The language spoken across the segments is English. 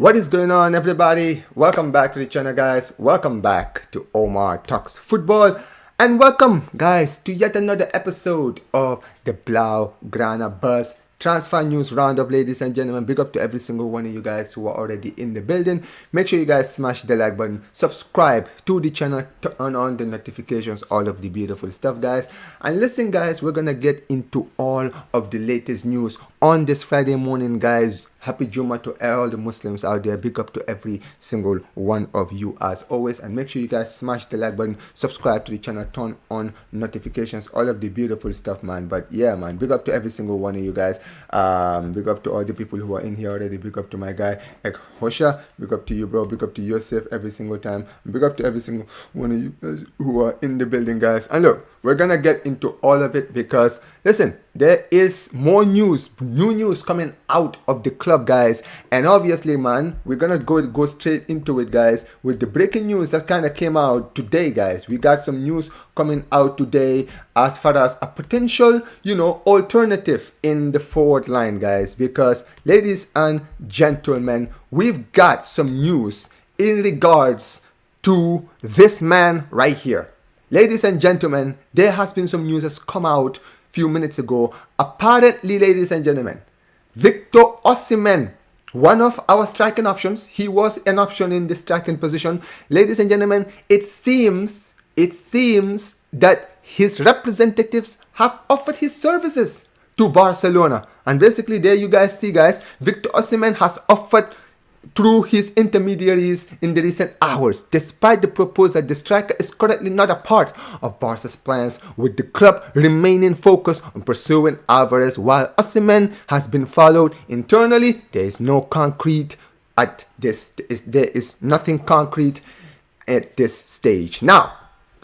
What is going on, everybody? Welcome back to the channel, guys. Welcome back to Omar Talks Football, and welcome, guys, to yet another episode of the Blaugrana Buzz Transfer News Roundup. Ladies and gentlemen, big up to every single one of you guys who are already in the building. Make sure you guys smash the like button, subscribe to the channel, turn on the notifications, all of the beautiful stuff, guys. And listen, guys, we're gonna get into all of the latest news on this Friday morning, guys. Happy Juma to all the Muslims out there. Big up to every single one of you as always. And make sure you guys smash the like button, subscribe to the channel, turn on notifications, all of the beautiful stuff, man. But yeah, man, big up to every single one of you guys. Big up to all the people who are in here already. Big up to my guy, Ek Hosha. Big up to you, bro. Big up to Yosef every single time. Big up to every single one of you guys who are in the building, guys. And look, we're gonna get into all of it because, listen, there is more news, new news coming out of the club, guys. And obviously, man, we're gonna go straight into it, guys, with the breaking news that kind of came out today, guys. We got some news coming out today as far as a potential, alternative in the forward line, guys. Because, ladies and gentlemen, we've got some news in regards to this man right here. Ladies and gentlemen, there has been some news that's come out few minutes ago. Apparently, ladies and gentlemen, Victor Osimhen, one of our striking options, he was an option in the striking position. Ladies and gentlemen, it seems that his representatives have offered his services to Barcelona. And basically, there you guys see, guys, Victor Osimhen has offered through his intermediaries in the recent hours. Despite the proposal, the striker is currently not a part of Barca's plans, with the club remaining focused on pursuing Alvarez, while Osihmen has been followed internally. There is no concrete at this. There is nothing concrete at this stage. Now,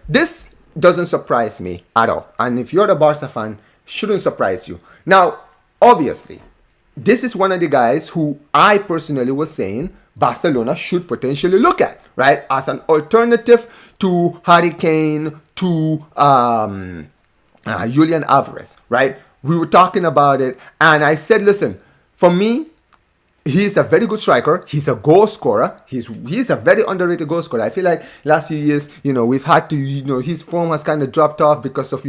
this doesn't surprise me at all, and if you're a Barca fan, shouldn't surprise you. Now, obviously, this is one of the guys who I personally was saying Barcelona should potentially look at, right? As an alternative to Harry Kane, to Julian Alvarez, right? We were talking about it, and I said, listen, for me, he's a very good striker. He's a goal scorer. He's a very underrated goal scorer. I feel like last few years, we've had to, his form has kind of dropped off because of,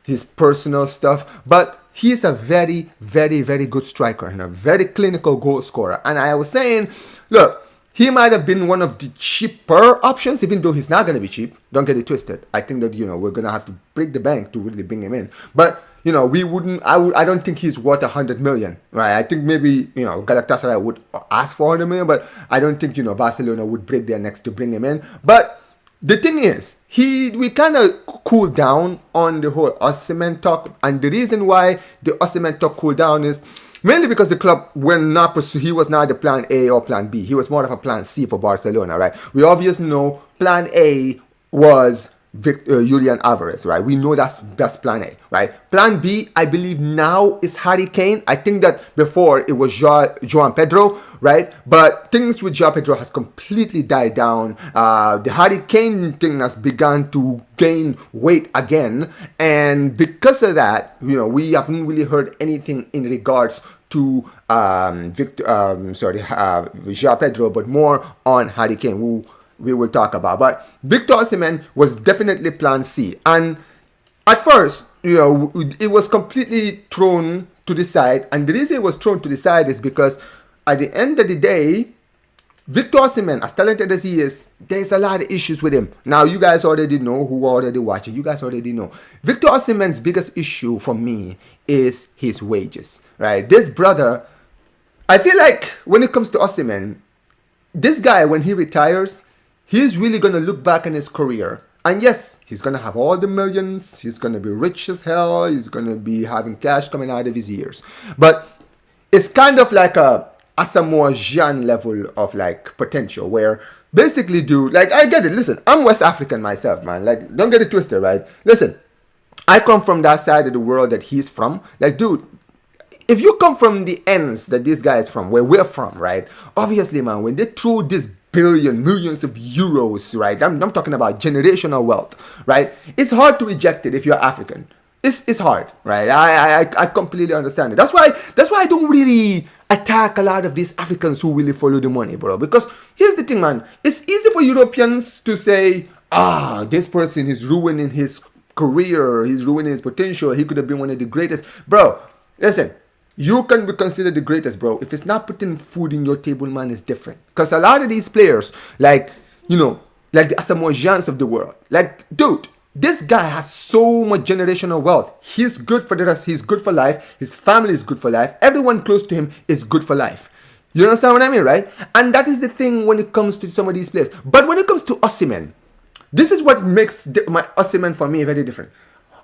his personal stuff. But he's a very, very, very good striker and a very clinical goal scorer. And I was saying, look, he might have been one of the cheaper options, even though he's not going to be cheap. Don't get it twisted. I think that, we're going to have to break the bank to really bring him in. But, we wouldn't, I don't think he's worth 100 million, right? I think maybe, Galatasaray would ask for 100 million, but I don't think, Barcelona would break their necks to bring him in. But the thing is, we kind of cooled down on the whole Osihmen talk, and the reason why the Osihmen talk cooled down is mainly because the club he was not the plan A or plan B. He was more of a plan C for Barcelona, right? We obviously know plan A was Julian Alvarez, right? We know that's plan A, right? Plan B, I believe now is Harry Kane. I think that before it was Joan Pedro, right? But things with Joan Pedro has completely died down. The Harry Kane thing has begun to gain weight again, and because of that, we haven't really heard anything in regards to Joan Pedro, but more on Harry Kane, who we will talk about. But Victor Osimhen was definitely plan C. And at first, it was completely thrown to the side. And the reason it was thrown to the side is because at the end of the day, Victor Osimhen, as talented as he is, there's a lot of issues with him. Now, you guys already know, who are already watching, you guys already know. Victor Osimhen's biggest issue for me is his wages, right? This brother, I feel like when it comes to Osimhen, this guy, when he retires, he's really going to look back on his career. And yes, he's going to have all the millions. He's going to be rich as hell. He's going to be having cash coming out of his ears. But it's kind of like a Asamoah Gyan level of like potential where basically, dude, like I get it. Listen, I'm West African myself, man. Like, don't get it twisted, right? Listen, I come from that side of the world that he's from. Like, dude, if you come from the ends that this guy is from, where we're from, right? Obviously, man, when they threw this millions of euros, right? I'm talking about generational wealth, right? It's hard to reject it if you're African, it's hard, right? I completely understand it. That's why I don't really attack a lot of these Africans who really follow the money, bro. Because here's the thing, man. It's easy for Europeans to say, this person is ruining his career, he's ruining his potential, he could have been one of the greatest. Bro, listen, you can be considered the greatest, bro. If it's not putting food in your table, man, it's different. Because a lot of these players, like the Asamoah of the world, like, dude, this guy has so much generational wealth. He's good for the rest. He's good for life. His family is good for life. Everyone close to him is good for life. You understand what I mean, right? And that is the thing when it comes to some of these players. But when it comes to Osihmen, this is what makes my Osihmen for me very different.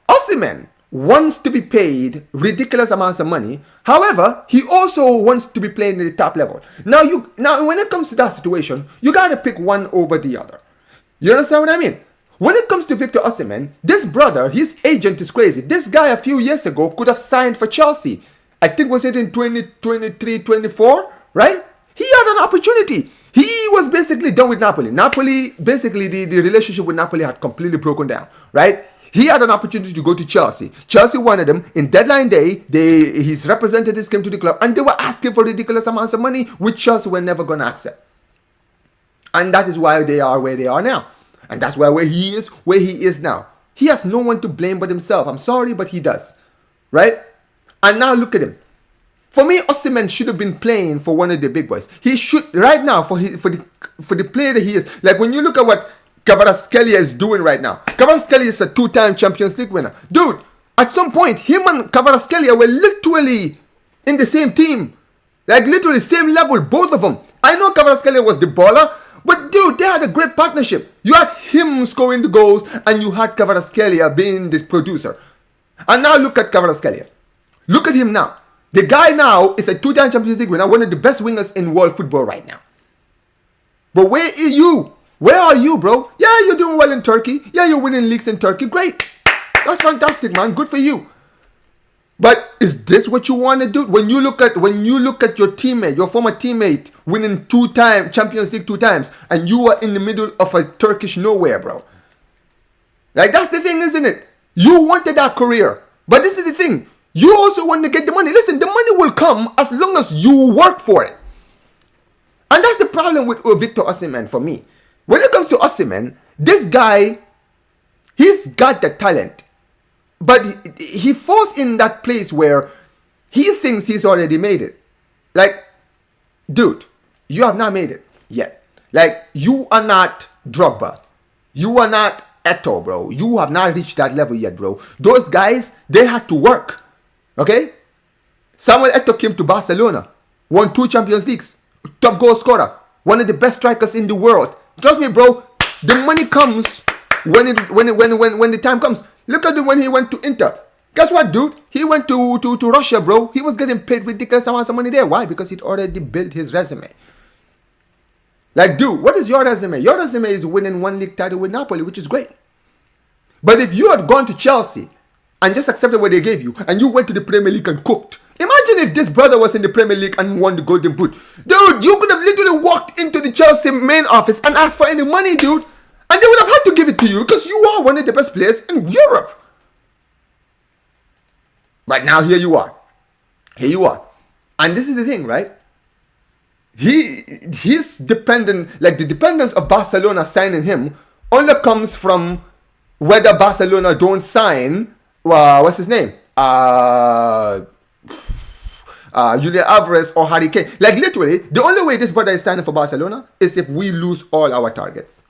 Osihmen wants to be paid ridiculous amounts of money. However, he also wants to be playing at the top level. Now when it comes to that situation, you gotta pick one over the other. You understand what I mean? When it comes to Victor Osimhen, this brother, his agent is crazy. This guy a few years ago could have signed for Chelsea. I think was it in 2023, 24, right? He had an opportunity. He was basically done with Napoli. Napoli, basically the relationship with Napoli had completely broken down, right? He had an opportunity to go to Chelsea. Chelsea wanted him. In deadline day, his representatives came to the club and they were asking for ridiculous amounts of money, which Chelsea were never going to accept. And that is why they are where they are now. And that's where he is now. He has no one to blame but himself. I'm sorry, but he does. Right? And now look at him. For me, Osihmen should have been playing for one of the big boys. He should, right now, for the player that he is. Like when you look at what Kvaratskhelia is doing right now. Kvaratskhelia is a 2-time Champions League winner. Dude, at some point, him and Kvaratskhelia were literally in the same team. Like literally same level, both of them. I know Kvaratskhelia was the baller, but dude, they had a great partnership. You had him scoring the goals and you had Kvaratskhelia being the producer. And now look at Kvaratskhelia. Look at him now. The guy now is a 2-time Champions League winner, one of the best wingers in world football right now. But where are you? Where are you, bro? Yeah, you're doing well in Turkey. Yeah, you're winning leagues in Turkey. Great. That's fantastic, man. Good for you. But is this what you want to do? When you look at your teammate, your former teammate, winning 2-time Champions League 2 times, and you are in the middle of a Turkish nowhere, bro. Like that's the thing, isn't it? You wanted that career, but this is the thing. You also want to get the money. Listen, the money will come as long as you work for it. And that's the problem with Victor Osimhen for me. When it comes to Osimhen, this guy, he's got the talent. But he falls in that place where he thinks he's already made it. Like, dude, you have not made it yet. Like, you are not Drogba. You are not Eto'o, bro. You have not reached that level yet, bro. Those guys, they had to work. Okay? Samuel Eto'o came to Barcelona. Won 2 Champions Leagues. Top goal scorer. One of the best strikers in the world. Trust me, bro. The money comes when the time comes. Look at when he went to Inter. Guess what, dude? He went to Russia, bro. He was getting paid ridiculous amounts of money there. Why? Because he'd already built his resume. Like, dude, what is your resume? Your resume is winning 1 league title with Napoli, which is great. But if you had gone to Chelsea and just accepted what they gave you, and you went to the Premier League and cooked. Imagine if this brother was in the Premier League and won the Golden Boot. Dude, you could have literally walked into the Chelsea main office and asked for any money, dude. And they would have had to give it to you because you are one of the best players in Europe. But now here you are. Here you are. And this is the thing, right? He's dependent, like the dependence of Barcelona signing him only comes from whether Barcelona don't sign, what's his name? Julian Alvarez or Harry Kane. Like literally, the only way this brother is signing for Barcelona is if we lose all our targets.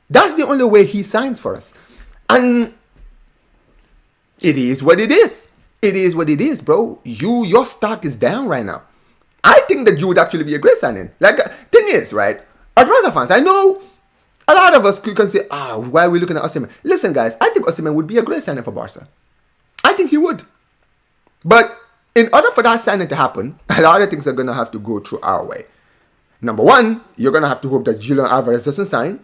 That's the only way he signs for us. And it is what it is. It is what it is, bro. Your stock is down right now. I think that you would actually be a great signing. Like, thing is, right? As Barca fans, I know a lot of us can say, why are we looking at Osihmen? Listen, guys, I think Osihmen would be a great signing for Barca. I think he would. But in order for that signing to happen, a lot of things are going to have to go through our way. Number one, you're going to have to hope that Julian Alvarez doesn't sign.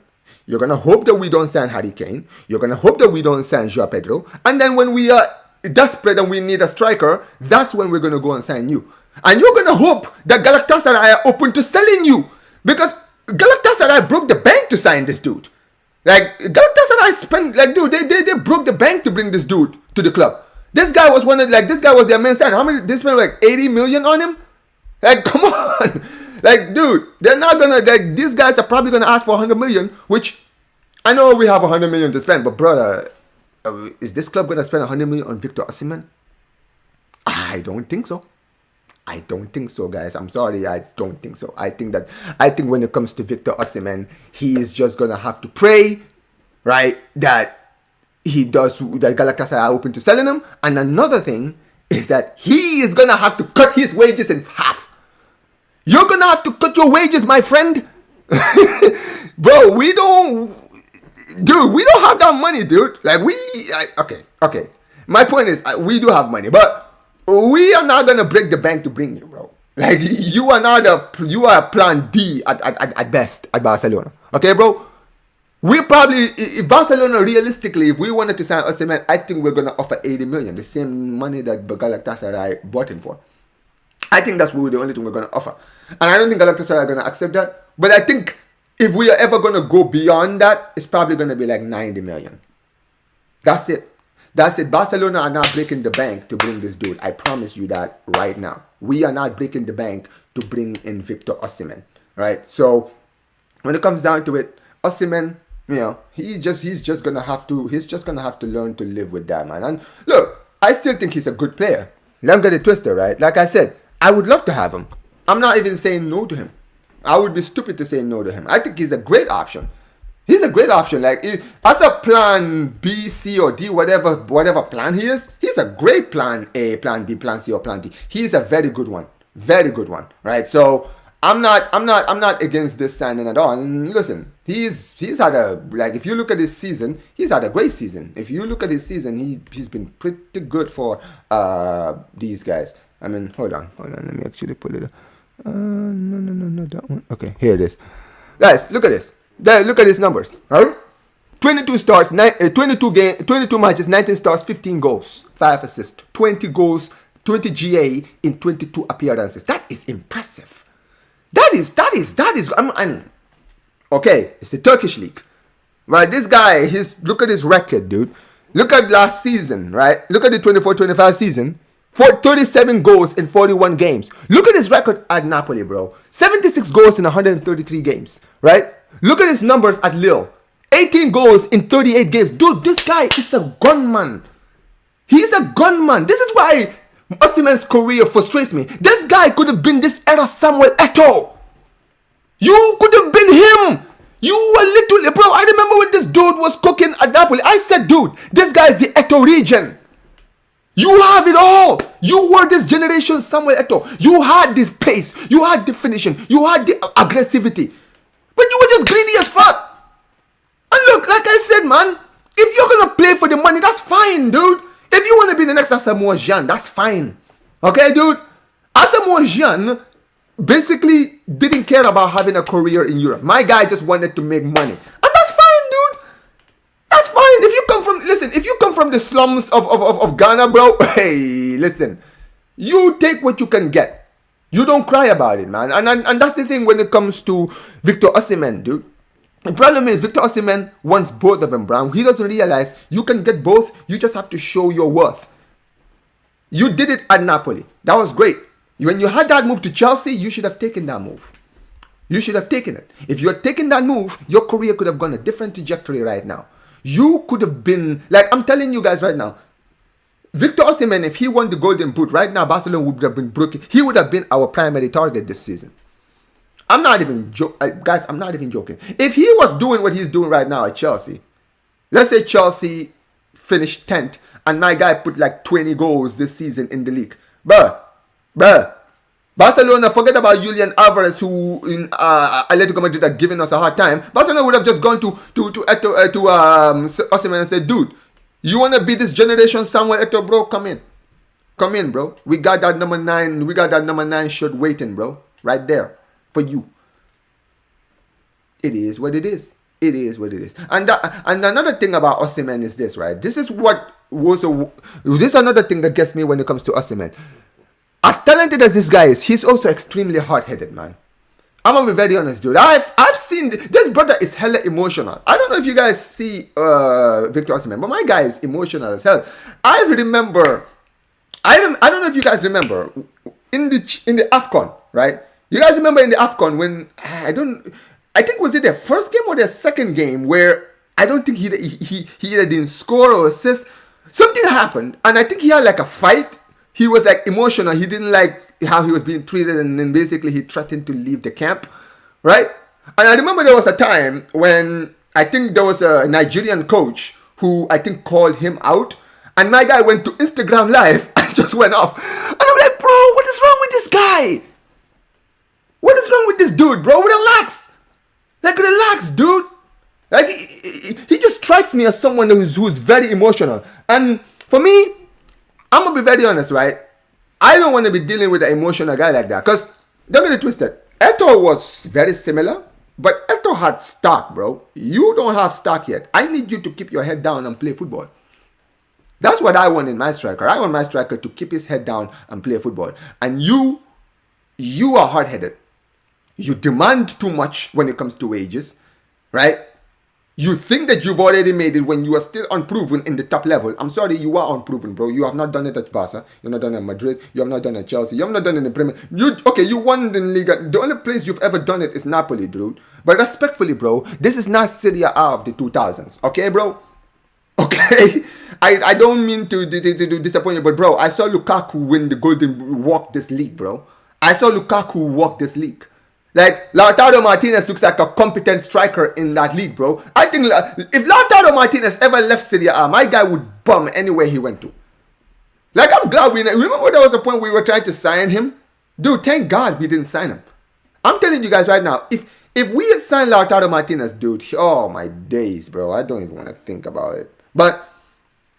You're going to hope that we don't sign Harry Kane. You're going to hope that we don't sign Joao Pedro. And then when we are desperate and we need a striker, that's when we're going to go and sign you. And you're going to hope that Galatasaray are open to selling you. Because Galatasaray broke the bank to sign this dude. Like, Galatasaray spent, like, dude, they broke the bank to bring this dude to the club. This guy was this guy was their main sign. How many? They spent like 80 million on him. Like, come on. Like, dude, they're not gonna, like, these guys are probably gonna ask for 100 million, which I know we have 100 million to spend, but brother, is this club gonna spend 100 million on Victor Osimhen? I don't think so. I don't think so, guys. I'm sorry, I don't think so. I think when it comes to Victor Osimhen, he is just gonna have to pray, right, that Galatasaray are open to selling him. And another thing is that he is gonna have to cut his wages in half. You're gonna have to cut your wages, my friend. Bro, we don't have that money, dude. Like, okay. My point is, we do have money, but we are not gonna break the bank to bring you, bro. Like, you are plan D at best at Barcelona. Okay, bro? We probably, if Barcelona realistically, if we wanted to sign Osihmen, I think we're gonna offer 80 million, the same money that Galatasaray bought him for. I think that's the only thing we're gonna offer. And I don't think Galatasaray are going to accept that. But I think if we are ever going to go beyond that, it's probably going to be like 90 million. That's it. Barcelona are not breaking the bank to bring this dude. I promise you that right now. We are not breaking the bank to bring in Victor Osimhen. Right? So, when it comes down to it, Osihmen, you know, he's just going to have to learn to live with that, man. And look, I still think he's a good player. Don't get it twisted, right? Like I said, I would love to have him. I'm not even saying no to him. I would be stupid to say no to him. I think he's a great option. He's a great option. Like, as a plan B, C, or D, whatever plan he is, he's a great plan A, plan B, plan C, or plan D. He's a very good one. Very good one. Right? So I'm not against this signing at all. And listen, he's had if you look at his season, he's had a great season. If you look at his season, he's been pretty good for these guys. I mean, hold on. Let me actually pull it up. No, that one. Okay, here it is. Guys, look at this. Look at his numbers. Right? 22 starts, 22 matches, 19 starts, 15 goals, 5 assists, 20 goals, 20 GA in 22 appearances. That is impressive. That is. Okay, it's the Turkish league. Right? This guy, look at his record, dude. Look at last season, right? Look at the 24-25 season. For 37 goals in 41 games. Look at his record at Napoli, bro. 76 goals in 133 games, right? Look at his numbers at Lille. 18 goals in 38 games. Dude, this guy is a gunman. He's a gunman. This is why Osimhen's career frustrates me. This guy could have been this era Samuel Eto'o. You could have been him. You were literally, bro, I remember when this dude was cooking at Napoli. I said, dude, this guy is the Eto'o region. You have it all. You were this generation Samuel Eto'o. You had this pace. You had the finishing. You had the aggressivity. But you were just greedy as fuck. And look, like I said, man, if you're going to play for the money, that's fine, dude. If you want to be the next Asamoah Gyan, that's fine. Okay, dude? Asamoah Gyan basically didn't care about having a career in Europe. My guy just wanted to make money. And that's fine, dude. That's fine. If you come from the slums of Ghana, bro, hey, listen, you take what you can get. You don't cry about it, man. And that's the thing when it comes to Victor Osimhen, dude. The problem is Victor Osimhen wants both of them, Brown. He doesn't realize you can get both. You just have to show your worth. You did it at Napoli. That was great. When you had that move to Chelsea, you should have taken that move. You should have taken it. If you had taken that move, your career could have gone a different trajectory right now. You could have been, like I'm telling you guys right now, Victor Osimhen, if he won the Golden Boot, right now Barcelona would have been broken. He would have been our primary target this season. I'm not even guys, I'm not even joking. If he was doing what he's doing right now at Chelsea, let's say Chelsea finished 10th and my guy put like 20 goals this season in the league. Bruh. Barcelona, forget about Julian Alvarez, who in Atletico Madrid are giving us a hard time. Barcelona would have just gone to Osihmen and said, dude, you want to be this generation Samuel Eto'o, bro? Come in, bro. We got that number 9. We got that number 9 shirt waiting, bro. Right there for you. It is what it is. It is what it is. And another thing about Osihmen is this, right? This is another thing that gets me when it comes to Osihmen. As talented as this guy is, he's also extremely hard-headed, man. I'm gonna be very honest, dude. I've seen this brother is hella emotional. I don't know if you guys see Victor Osimhen, but my guy is emotional as hell. I remember. I don't know if you guys remember in the AFCON, right? You guys remember in the AFCON when I think was it their first game or their second game where I don't think he either didn't score or assist. Something happened, and I think he had like a fight. He was like emotional. He didn't like how he was being treated, and then basically he threatened to leave the camp, right? And I remember there was a time when I think there was a Nigerian coach who I think called him out, and my guy went to Instagram Live and just went off. And I'm like, bro, what is wrong with this guy? What is wrong with this dude, bro? Relax. Like, relax, dude. Like, he just strikes me as someone who's very emotional. And for me, I'm going to be very honest, right? I don't want to be dealing with an emotional guy like that. Because, don't get it twisted. Eto'o was very similar. But Eto'o had stock, bro. You don't have stock yet. I need you to keep your head down and play football. That's what I want in my striker. I want my striker to keep his head down and play football. And you are hard-headed. You demand too much when it comes to wages, right? You think that you've already made it when you are still unproven in the top level. I'm sorry, you are unproven, bro. You have not done it at Barca. You've not done it at Madrid. You have not done it at Chelsea. You have not done it in the Premier. You won the Liga. The only place you've ever done it is Napoli, dude. But respectfully, bro, this is not Serie A of the 2000s. Okay, bro? Okay? I don't mean to disappoint you, but bro, I saw Lukaku win the Golden walk this league, bro. I saw Lukaku walk this league. Like, Lautaro Martinez looks like a competent striker in that league, bro. I think if Lautaro Martinez ever left Serie A, my guy would bum anywhere he went to. Like, I'm glad remember there was a point we were trying to sign him? Dude, thank God we didn't sign him. I'm telling you guys right now, if we had signed Lautaro Martinez, dude, oh my days, bro. I don't even want to think about it. But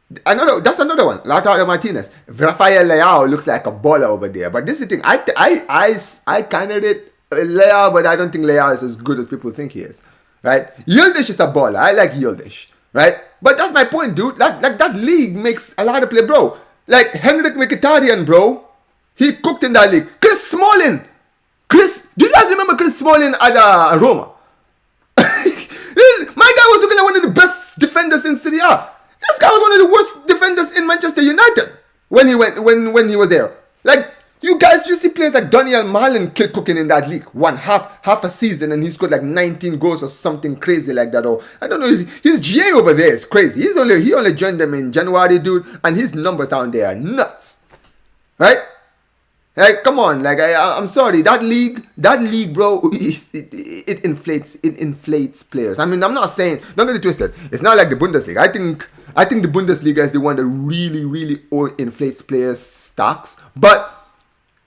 that's another one. Lautaro Martinez. Rafael Leao looks like a baller over there. But this is the thing. I kind of did Leao, but I don't think Leao is as good as people think he is. Right? Yildiz is a baller. I like Yildiz. Right? But that's my point, dude. That league makes a lot of play, bro. Like Henrik Mkhitaryan, bro. He cooked in that league. Chris Smalling. Do you guys remember Chris Smalling at Roma? My guy was looking like one of the best defenders in Serie A. This guy was one of the worst defenders in Manchester United when he was there. Like, you guys, you see players like Daniel Malin cooking in that league. One half a season and he scored like 19 goals or something crazy like that. Or I don't know if his GA over there is crazy. He only joined them in January, dude, and his numbers down there are nuts. Right? Like, come on, like I'm sorry, that league, bro, it inflates players. I mean, I'm not saying, don't get it twisted. It's not like the Bundesliga. I think the Bundesliga is the one that really, really inflates players' stocks. But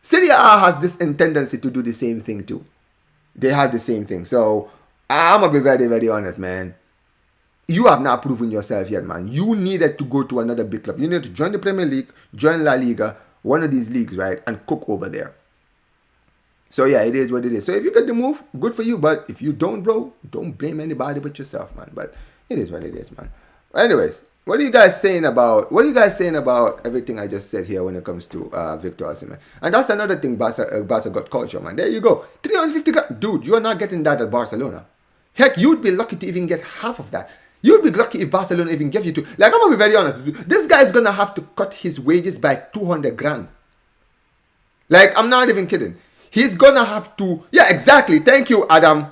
Serie A has this tendency to do the same thing too. They have the same thing. So I'm gonna be very, very honest, man. You have not proven yourself yet, man. You needed to go to another big club. You need to join the Premier League, join La Liga, one of these leagues, right, and cook over there. So yeah, it is what it is. So if you get the move, good for you. But if you don't, bro, don't blame anybody but yourself, man. But it is what it is, man. Anyways, what are you guys saying about everything I just said here when it comes to Victor Osimhen? And that's another thing Barca got culture, man. There you go. 350 grand. Dude, you are not getting that at Barcelona. Heck, you'd be lucky to even get half of that. You'd be lucky if Barcelona even gave you to. Like, I'm going to be very honest with you. This guy's going to have to cut his wages by 200 grand. Like, I'm not even kidding. He's going to have to. Yeah, exactly. Thank you, Adam.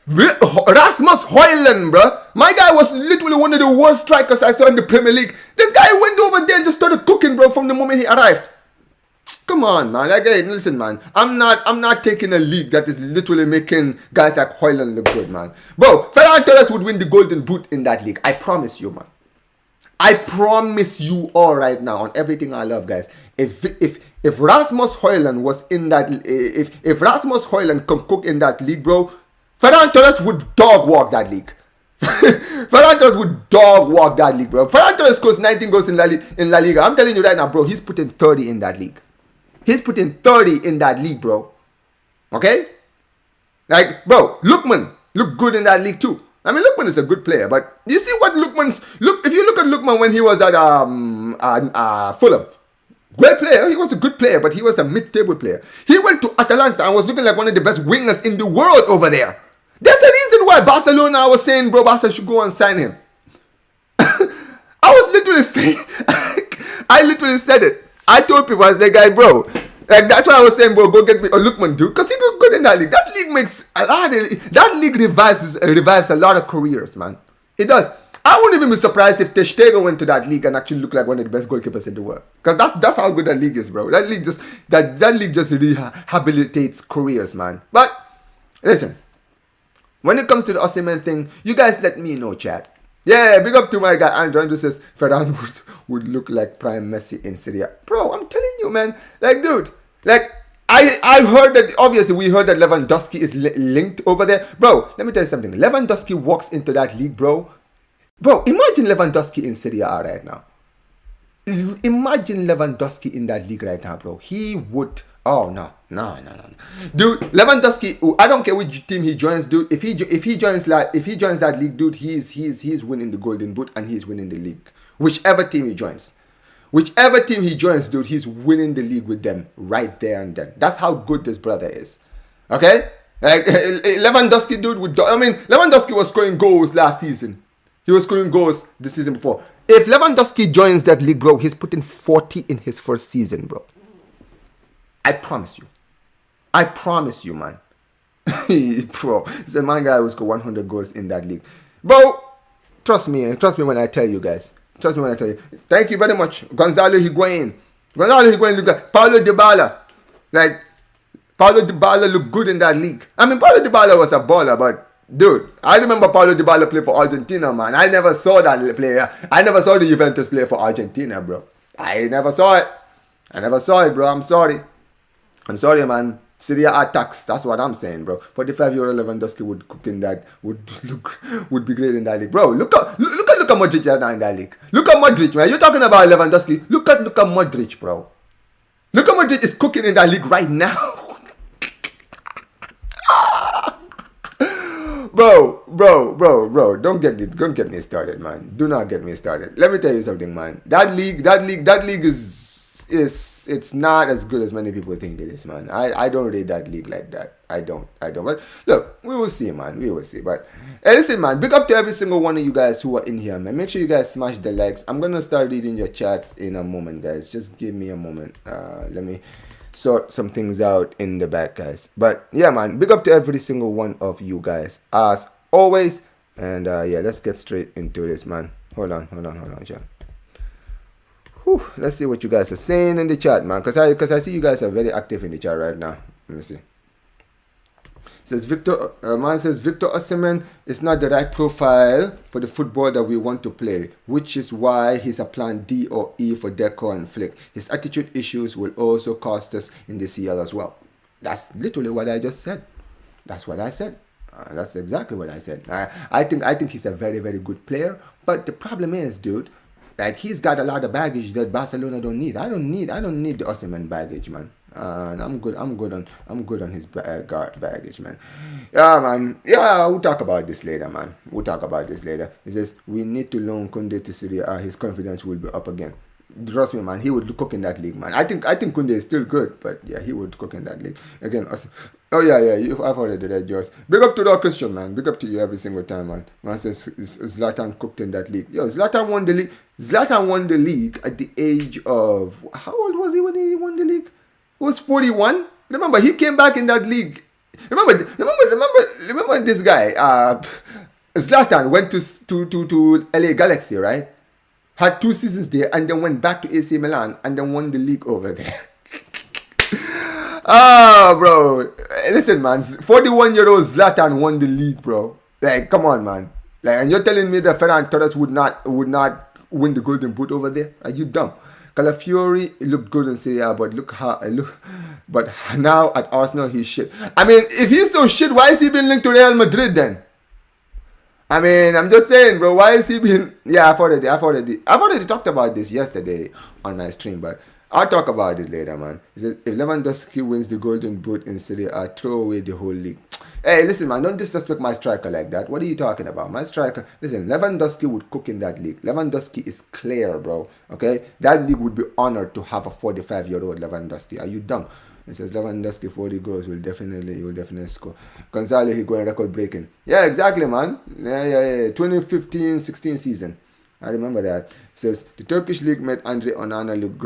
Rasmus Højlund, bro. My guy was literally one of the worst strikers I saw in the Premier League. This guy went over there and just started cooking, bro, from the moment he arrived. Come on, man. Like, hey, listen, man. I'm not taking a league that is literally making guys like Højlund look good, man. Bro, Ferran Torres would win the Golden Boot in that league. I promise you, man. I promise you all right now on everything I love, guys. If Rasmus Højlund was in that, if Rasmus Højlund can cook in that league, bro, Ferran Torres would dog walk that league. Ferran Torres would dog walk that league, bro. Ferran Torres scores 19 goals in La Liga. I'm telling you right now, bro, he's putting 30 in that league. He's putting 30 in that league, bro. Okay? Like, bro, Lookman looked good in that league too. I mean, Lookman is a good player, but you see what if you look at Lookman when he was at Fulham, Great player. He was a good player, but he was a mid-table player. He went to Atalanta and was looking like one of the best wingers in the world over there. That's the reason why Barcelona was saying, bro, Barca should go and sign him. I was literally saying, I literally said it. I told people, I was like, guy, bro, like that's why I was saying, bro, go get me a Lookman dude, because he look good in that league. That league makes a lot of, that league revives a lot of careers, man. It does. I wouldn't even be surprised if Ter Stegen went to that league and actually looked like one of the best goalkeepers in the world. Because that's how good that league is, bro. That league just rehabilitates careers, man. But listen, when it comes to the Osihmen thing, you guys let me know, chat. Yeah, big up to my guy Andrew. Andrew says Ferran would look like prime Messi in Syria. Bro, I'm telling you, man. Like, dude, like I heard that, obviously we heard that Lewandowski is linked over there. Bro, let me tell you something. Lewandowski walks into that league, bro. Bro, imagine Lewandowski in Serie A right now. Imagine Lewandowski in that league right now, bro. He would. Oh no. Dude, Lewandowski. I don't care which team he joins, dude. If he joins that league, dude, he's winning the Golden Boot and he's winning the league. Whichever team he joins, dude, he's winning the league with them right there and then. That's how good this brother is. Okay, like Lewandowski, dude. Lewandowski was scoring goals last season. He was scoring goals the season before. If Lewandowski joins that league, bro, he's putting 40 in his first season, bro. I promise you, man. Bro, it's a man guy who scored 100 goals in that league. Bro, trust me when I tell you guys. Thank you very much. Gonzalo Higuain, Paulo Dybala. Like, Paulo Dybala looked good in that league. Paulo Dybala was a baller, but dude, I remember Paulo Dybala play for Argentina, man. I never saw that player. I never saw the Juventus play for Argentina, bro. I never saw it, bro. I'm sorry, man. Syria attacks. That's what I'm saying, bro. 45-year-old Lewandowski would cook in that. Would be great in that league, bro. Look at Modric right now in that league. Look at Modric, man. You're talking about Lewandowski. Look at Modric, bro. Look at Modric is cooking in that league right now. Bro, don't get me started, man. Do not get me started. Let me tell you something, man. That league is it's not as good as many people think it is, man. I don't rate that league like that. I don't. But look, we will see, man. We will see. But hey, listen, man. Big up to every single one of you guys who are in here, man. Make sure you guys smash the likes. I'm gonna start reading your chats in a moment, guys. Just give me a moment. Let me sort some things out in the back, guys. But yeah, man. Big up to every single one of you guys, as always. And yeah, let's get straight into this, man. Hold on, John. Let's see what you guys are saying in the chat, man. Because I see you guys are very active in the chat right now. Let me see. Says Victor Osimhen is not the right profile for the football that we want to play, which is why he's a plan D or E for Deco and Flick. His attitude issues will also cost us in the CL as well. That's literally what I just said. That's what I said. That's exactly what I said. I think he's a very, very good player. But the problem is, dude, like, he's got a lot of baggage that Barcelona don't need. I don't need the Osihmen baggage, man. I'm good on his baggage, man. Yeah, man. Yeah, we'll talk about this later, man. He says we need to loan Koundé to Syria. His confidence will be up again. Trust me, man. He would cook in that league, man. I think Koundé is still good, but yeah, he would cook in that league again. Oh yeah. I've already read yours. Big up to the Christian, man. Big up to you every single time, man. Man says Zlatan cooked in that league. Yo, Zlatan won the league. Zlatan won the league at the age of, how old was he when he won the league? He was 41. Remember, he came back in that league. Remember this guy. Zlatan went to LA Galaxy, right? Had 2 seasons there and then went back to AC Milan and then won the league over there. Bro. Listen, man. 41-year-old Zlatan won the league, bro. Like, come on, man. Like, and you're telling me that Ferran Torres would not win the Golden Boot over there? Are you dumb? Calafiori looked good in Serie A, but but now at Arsenal he's shit. If he's so shit, why is he being linked to Real Madrid then? I'm just saying, bro. Why is he being? Yeah, I've already talked about this yesterday on my stream, but I'll talk about it later, man. He says if Lewandowski wins the Golden Boot in Serie A, throw away the whole league. Hey, listen, man, don't disrespect my striker like that. What are you talking about? My striker, listen, Lewandowski would cook in that league. Lewandowski is clear, bro. Okay? That league would be honored to have a 45-year-old Lewandowski. Are you dumb? It says Lewandowski 40 goals will definitely score. Gonzalo Higuain record breaking. Yeah, exactly, man. Yeah. 2015-16 season. I remember that. It says the Turkish league made Andre Onana look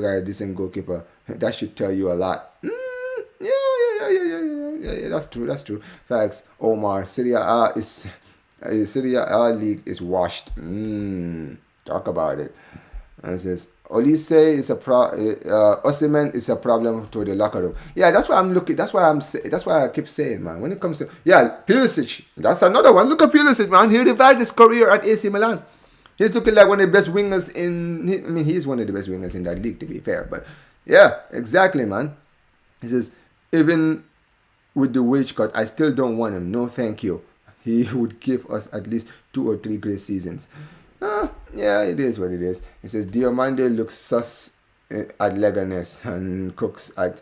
like a decent goalkeeper. That should tell you a lot. Yeah. That's true. Facts. Omar, Serie A league is washed. Talk about it. And it says Olise is Osihmen is a problem to the locker room. Yeah, that's why I'm looking. That's why I keep saying, man. When it comes to Pulisic, that's another one. Look at Pulisic, man. He revived his career at AC Milan. He's looking like one of the best wingers he's one of the best wingers in that league, to be fair. But yeah, exactly, man. He says, even with the wage cut, I still don't want him. No, thank you. He would give us at least 2 or 3 great seasons. Yeah, it is what it is. He says, Diomande looks sus at Leganes and cooks in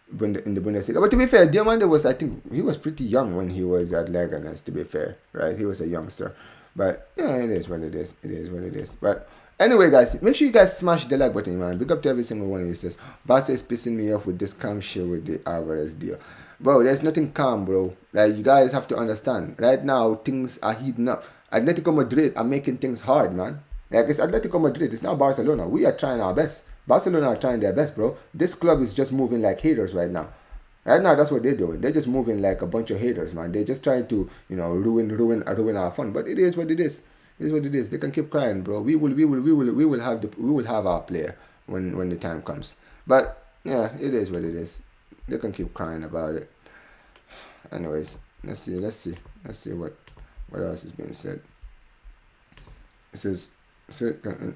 the Bundesliga. But to be fair, Diomande I think he was pretty young when he was at Leganes, to be fair. Right? He was a youngster. But yeah, it is what it is. It is what it is. But anyway, guys, make sure you guys smash the like button, man. Big up to every single one of you. Says, Barca is pissing me off with this calm shit with the Alvarez deal. Bro, there's nothing calm, bro. Like, you guys have to understand. Right now, things are heating up. Atletico Madrid are making things hard, man. Like, it's Atletico Madrid. It's not Barcelona. We are trying our best. Barcelona are trying their best, bro. This club is just moving like haters right now. Right now, that's what they're doing. They're just moving like a bunch of haters, man. They're just trying to, ruin our fun. But it is what it is. It is what it is. They can keep crying, bro. We will have our player when the time comes. But yeah, it is what it is. They can keep crying about it. Anyways, let's see what else is being said. It says,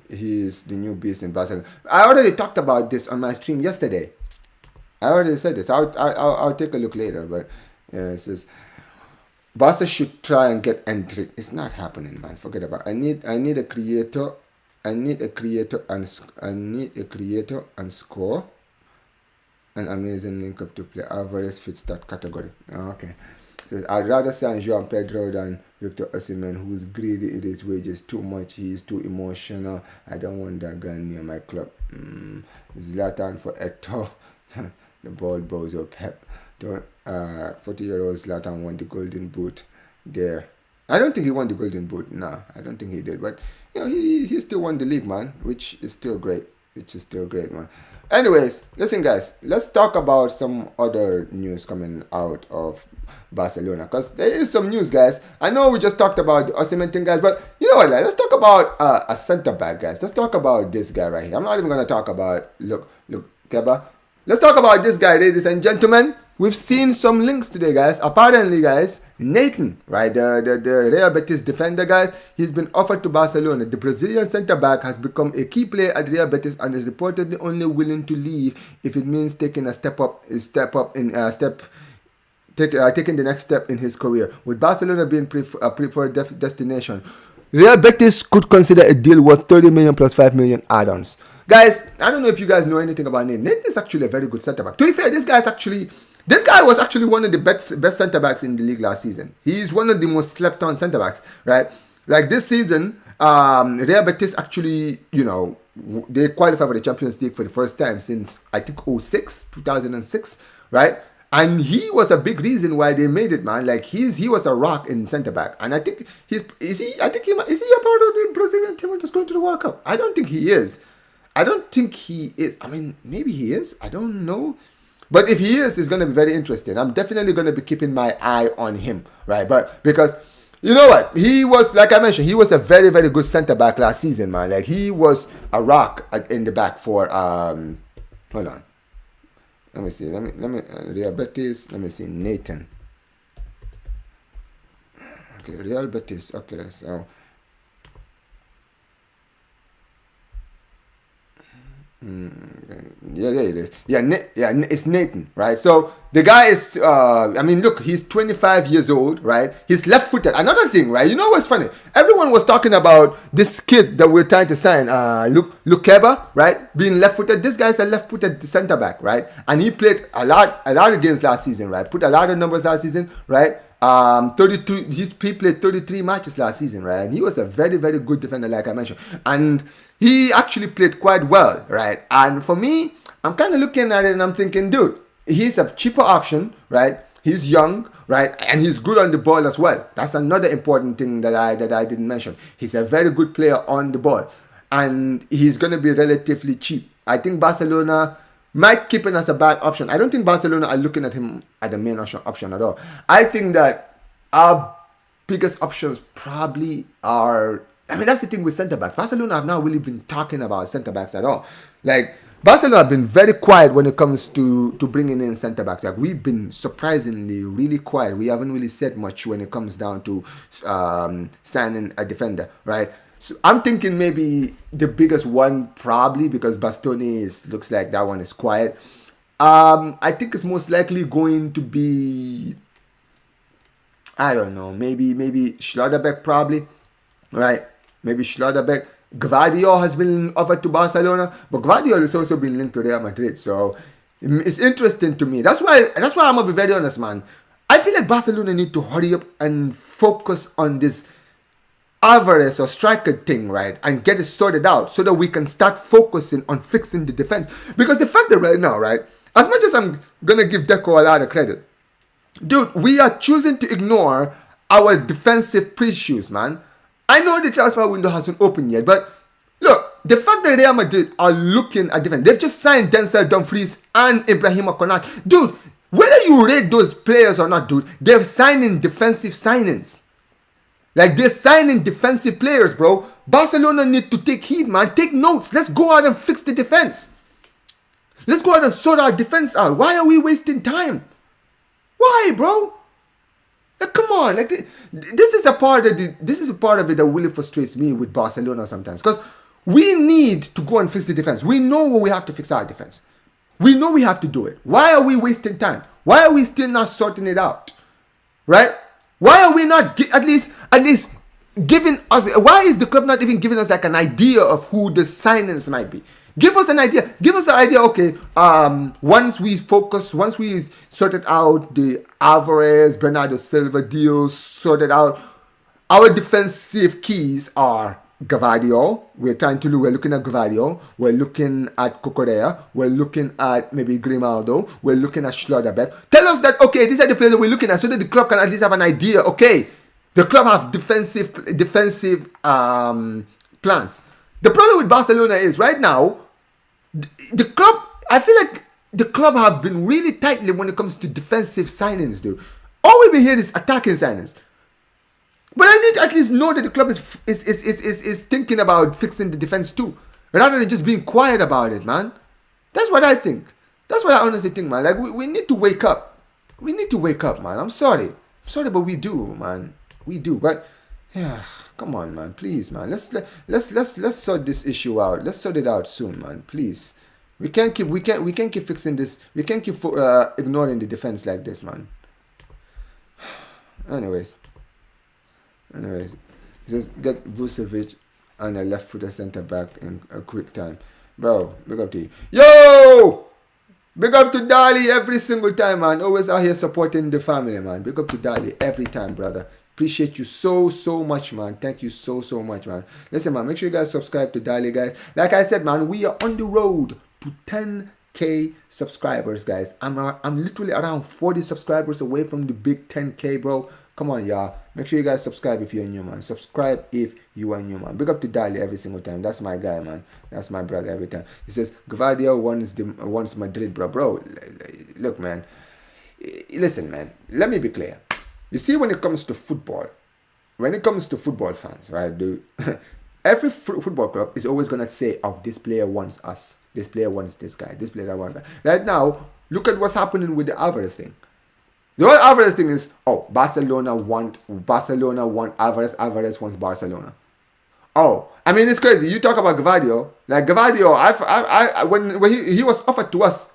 he's the new beast in Barcelona. I already talked about this on my stream yesterday. I already said this. I'll take a look later. But yeah, it says Barca should try and get entry. It's not happening, man. Forget about it. I need a creator. I need a creator and score. An amazing link up to play. Alvarez fits that category. Okay. Says, I'd rather sign Joan Pedro than Victor Osimhen, who's greedy in his wages too much. He's too emotional. I don't want that guy near my club. Zlatan for Eto. The ball bozo Pep. 40-year-old Zlatan won the Golden Boot there. I don't think he won the Golden Boot. No, I don't think he did. But he still won the league, man, which is still great. Man. Anyways, listen, guys, let's talk about some other news coming out of Barcelona, because there is some news, guys. I know we just talked about the Osihmen thing, guys, but you know what? Let's talk about a centre back, guys. Let's talk about this guy right here. I'm not even gonna talk about look, Keba. Let's talk about this guy, ladies and gentlemen. We've seen some links today, guys. Apparently, guys, Nathan, right, the Real Betis defender, guys, he's been offered to Barcelona. The Brazilian centre-back has become a key player at Real Betis and is reportedly only willing to leave if it means taking taking the next step in his career. With Barcelona being a preferred destination, Real Betis could consider a deal worth 30 million plus 5 million add-ons. Guys, I don't know if you guys know anything about Nathan. Nathan is actually a very good centre-back. To be fair, this guy was actually one of the best centre-backs in the league last season. He's one of the most slept-on centre-backs, right? Like this season, Real Betis actually, they qualified for the Champions League for the first time since, I think, 2006, right? And he was a big reason why they made it, man. Like he was a rock in centre-back. And I think is he a part of the Brazilian team that's going to the World Cup? I don't think he is. I mean, maybe he is. I don't know. But if he is, it's going to be very interesting. I'm definitely going to be keeping my eye on him, right? But because, you know what? He was, like I mentioned, he was a very, very good centre-back last season, man. Like, he was a rock in the back for, hold on. Let me see. Real Betis. Let me see. Nathan. Okay, Real Betis. Okay, so. Yeah, there it is. Yeah, it's Nathan, right? So the guy is, I mean, look, he's 25 years old, right? He's left-footed. Another thing, right? You know what's funny? Everyone was talking about this kid that we're trying to sign, Lukeba, right? Being left-footed. This guy's a left-footed center back, right? And he played a lot of games last season, right? Put a lot of numbers last season, right? 32. He played 33 matches last season, right? And he was a very, very good defender, like I mentioned. And he actually played quite well, right? And for me, I'm kind of looking at it and I'm thinking, dude, he's a cheaper option, right? He's young, right? And he's good on the ball as well. That's another important thing that I didn't mention. He's a very good player on the ball. And he's going to be relatively cheap. I think Barcelona might keep him as a bad option. I don't think Barcelona are looking at him as the main option at all. I think that our biggest options probably are... I mean, that's the thing with centre-backs. Barcelona have not really been talking about centre-backs at all. Like, Barcelona have been very quiet when it comes to bringing in centre-backs. Like, we've been surprisingly really quiet. We haven't really said much when it comes down to signing a defender, right? So I'm thinking maybe the biggest one probably, because Bastoni looks like that one is quiet. I think it's most likely going to be, I don't know, maybe Schlotterbeck probably, right? Maybe Schlotterbeck. Gvardiol has been offered to Barcelona, but Gvardiol has also been linked to Real Madrid. So it's interesting to me. That's why I'm gonna be very honest, man. I feel like Barcelona need to hurry up and focus on this Alvarez or striker thing, right, and get it sorted out so that we can start focusing on fixing the defense. Because the fact that right now, right, as much as I'm gonna give Deco a lot of credit, dude, we are choosing to ignore our defensive issues, man. I know the transfer window hasn't opened yet, but look, the fact that Real Madrid are looking at defense, they've just signed Denzel Dumfries and Ibrahima Konate. Dude, whether you rate those players or not, dude, they're signing defensive signings. Like, they're signing defensive players, bro. Barcelona need to take heed, man. Take notes. Let's go out and fix the defense. Let's go out and sort our defense out. Why are we wasting time? Why, bro? Like, come on. Like, this is a part of it that really frustrates me with Barcelona sometimes. Because we need to go and fix the defense. We know we have to fix our defense. We know we have to do it. Why are we wasting time? Why are we still not sorting it out? Right? Why are we not at least giving us... Why is the club not even giving us like an idea of who the signings might be? Give us an idea. Give us an idea, okay, once we sorted out the Alvarez, Bernardo Silva deals, sorted out, our defensive keys are Gvardiol. We're looking at Gvardiol. We're looking at Cucurella. We're looking at maybe Grimaldo. We're looking at Schlotterbeck. Tell us that, okay, these are the players that we're looking at so that the club can at least have an idea, okay, the club have defensive plans. The problem with Barcelona is right now, the club, I feel like the club have been really tightly when it comes to defensive signings, dude. All we've been hearing is attacking signings. But I need to at least know that the club is thinking about fixing the defense too, rather than just being quiet about it, man. That's what I think. That's what I honestly think, man. Like, we need to wake up. We need to wake up, man. I'm sorry, but we do, man. We do, but yeah. Come on, man. Please, man. Let's sort this issue out. Let's sort it out soon, man. Please. We can't keep fixing this. We can't keep ignoring the defense like this, man. Anyways, it says get Vucevic and a left-footed centre back in a quick time, bro. Big up to you. Yo, big up to Dali every single time, man. Always out here supporting the family, man. Big up to Dali every time, brother. Appreciate you so much, man. Thank you so much, man. Listen, man, make sure you guys subscribe to Dali, guys. Like I said, man, we are on the road to 10K subscribers, guys. I'm literally around 40 subscribers away from the big 10K, bro. Come on, y'all. Make sure you guys subscribe if you're new, man. Subscribe if you are new, man. Big up to Dali every single time. That's my guy, man. That's my brother every time. He says Gvardiol wants Madrid, bro. Look, man. Listen, man. Let me be clear. You see, when it comes to football fans, right, dude, every football club is always going to say, oh, this player wants us. This player wants this guy. This player wants that. Right now, look at what's happening with the Alvarez thing. The whole Alvarez thing is, oh, Barcelona want Alvarez. Alvarez wants Barcelona. Oh, I mean, it's crazy. You talk about Gvardiol. Like Gvardiol, when he was offered to us,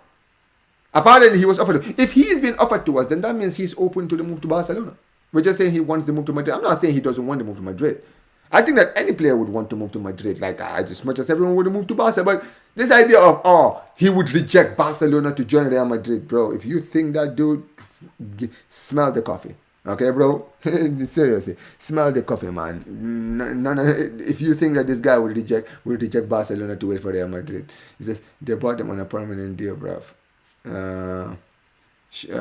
apparently he was offered. If he's been offered to us, then that means he's open to the move to Barcelona. We're just saying he wants to move to Madrid. I'm not saying he doesn't want to move to Madrid. I think that any player would want to move to Madrid, like as much as everyone would move to Barca. But this idea of he would reject Barcelona to join Real Madrid, bro. If you think that, dude, smell the coffee. Okay, bro? Seriously, smell the coffee, man. No. If you think that this guy would reject Barcelona to wait for Real Madrid, he says they bought him on a permanent deal, bro.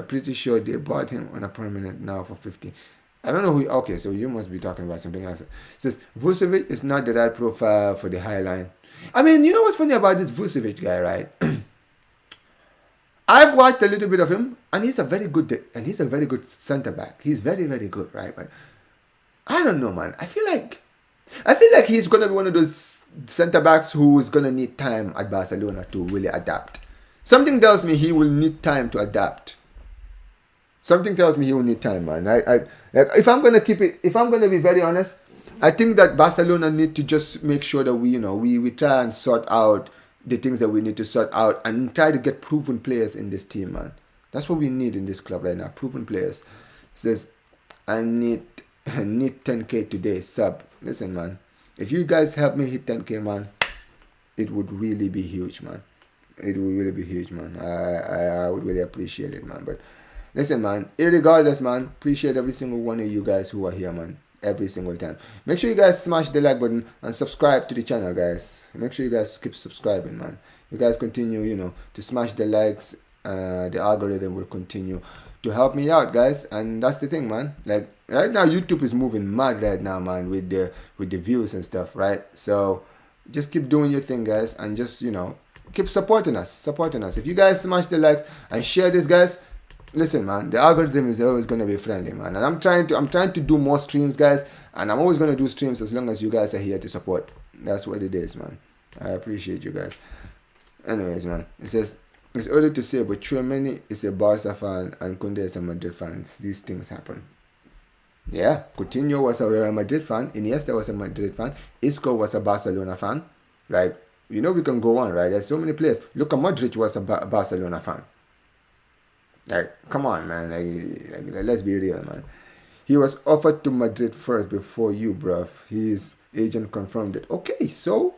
Pretty sure they bought him on a permanent now for 50. I don't know who. Okay, so you must be talking about something else. It says Vucevic is not the right profile for the high line. I mean, you know what's funny about this Vucevic guy, right? I've watched a little bit of him, and he's a very good center back. He's very, very good, right? But I don't know, man. I feel like he's gonna be one of those center backs who is gonna need time at Barcelona to really adapt. Something tells me he will need time to adapt. Something tells me he will need time, man. If I'm gonna be very honest, I think that Barcelona need to just make sure that we try and sort out the things that we need to sort out and try to get proven players in this team, man. That's what we need in this club right now. Proven players. It says I need 10k today sub. Listen, man. If you guys help me hit 10k, man, it would really be huge, man. It would really be huge, man. I would really appreciate it, man. But listen, man, irregardless, man, appreciate every single one of you guys who are here, man. Every single time. Make sure you guys smash the like button and subscribe to the channel, guys. Make sure you guys keep subscribing, man. You guys continue, to smash the likes. The algorithm will continue to help me out, guys. And that's the thing, man. Like right now, YouTube is moving mad right now, man, with the views and stuff, right? So just keep doing your thing, guys, and just keep supporting us. If you guys smash the likes and share this, guys. Listen, man, the algorithm is always going to be friendly, man. And I'm trying to do more streams, guys. And I'm always going to do streams as long as you guys are here to support. That's what it is, man. I appreciate you guys. Anyways, man, it says, it's early to say, but Tchouaméni is a Barca fan and Koundé is a Madrid fan. These things happen. Yeah, Coutinho was a Real Madrid fan. Iniesta was a Madrid fan. Isco was a Barcelona fan. Like, we can go on, right? There's so many players. Luka Modric was a Barcelona fan. Like, come on, man. Like, let's be real, man. He was offered to Madrid first before you, bruv. His agent confirmed it. Okay, so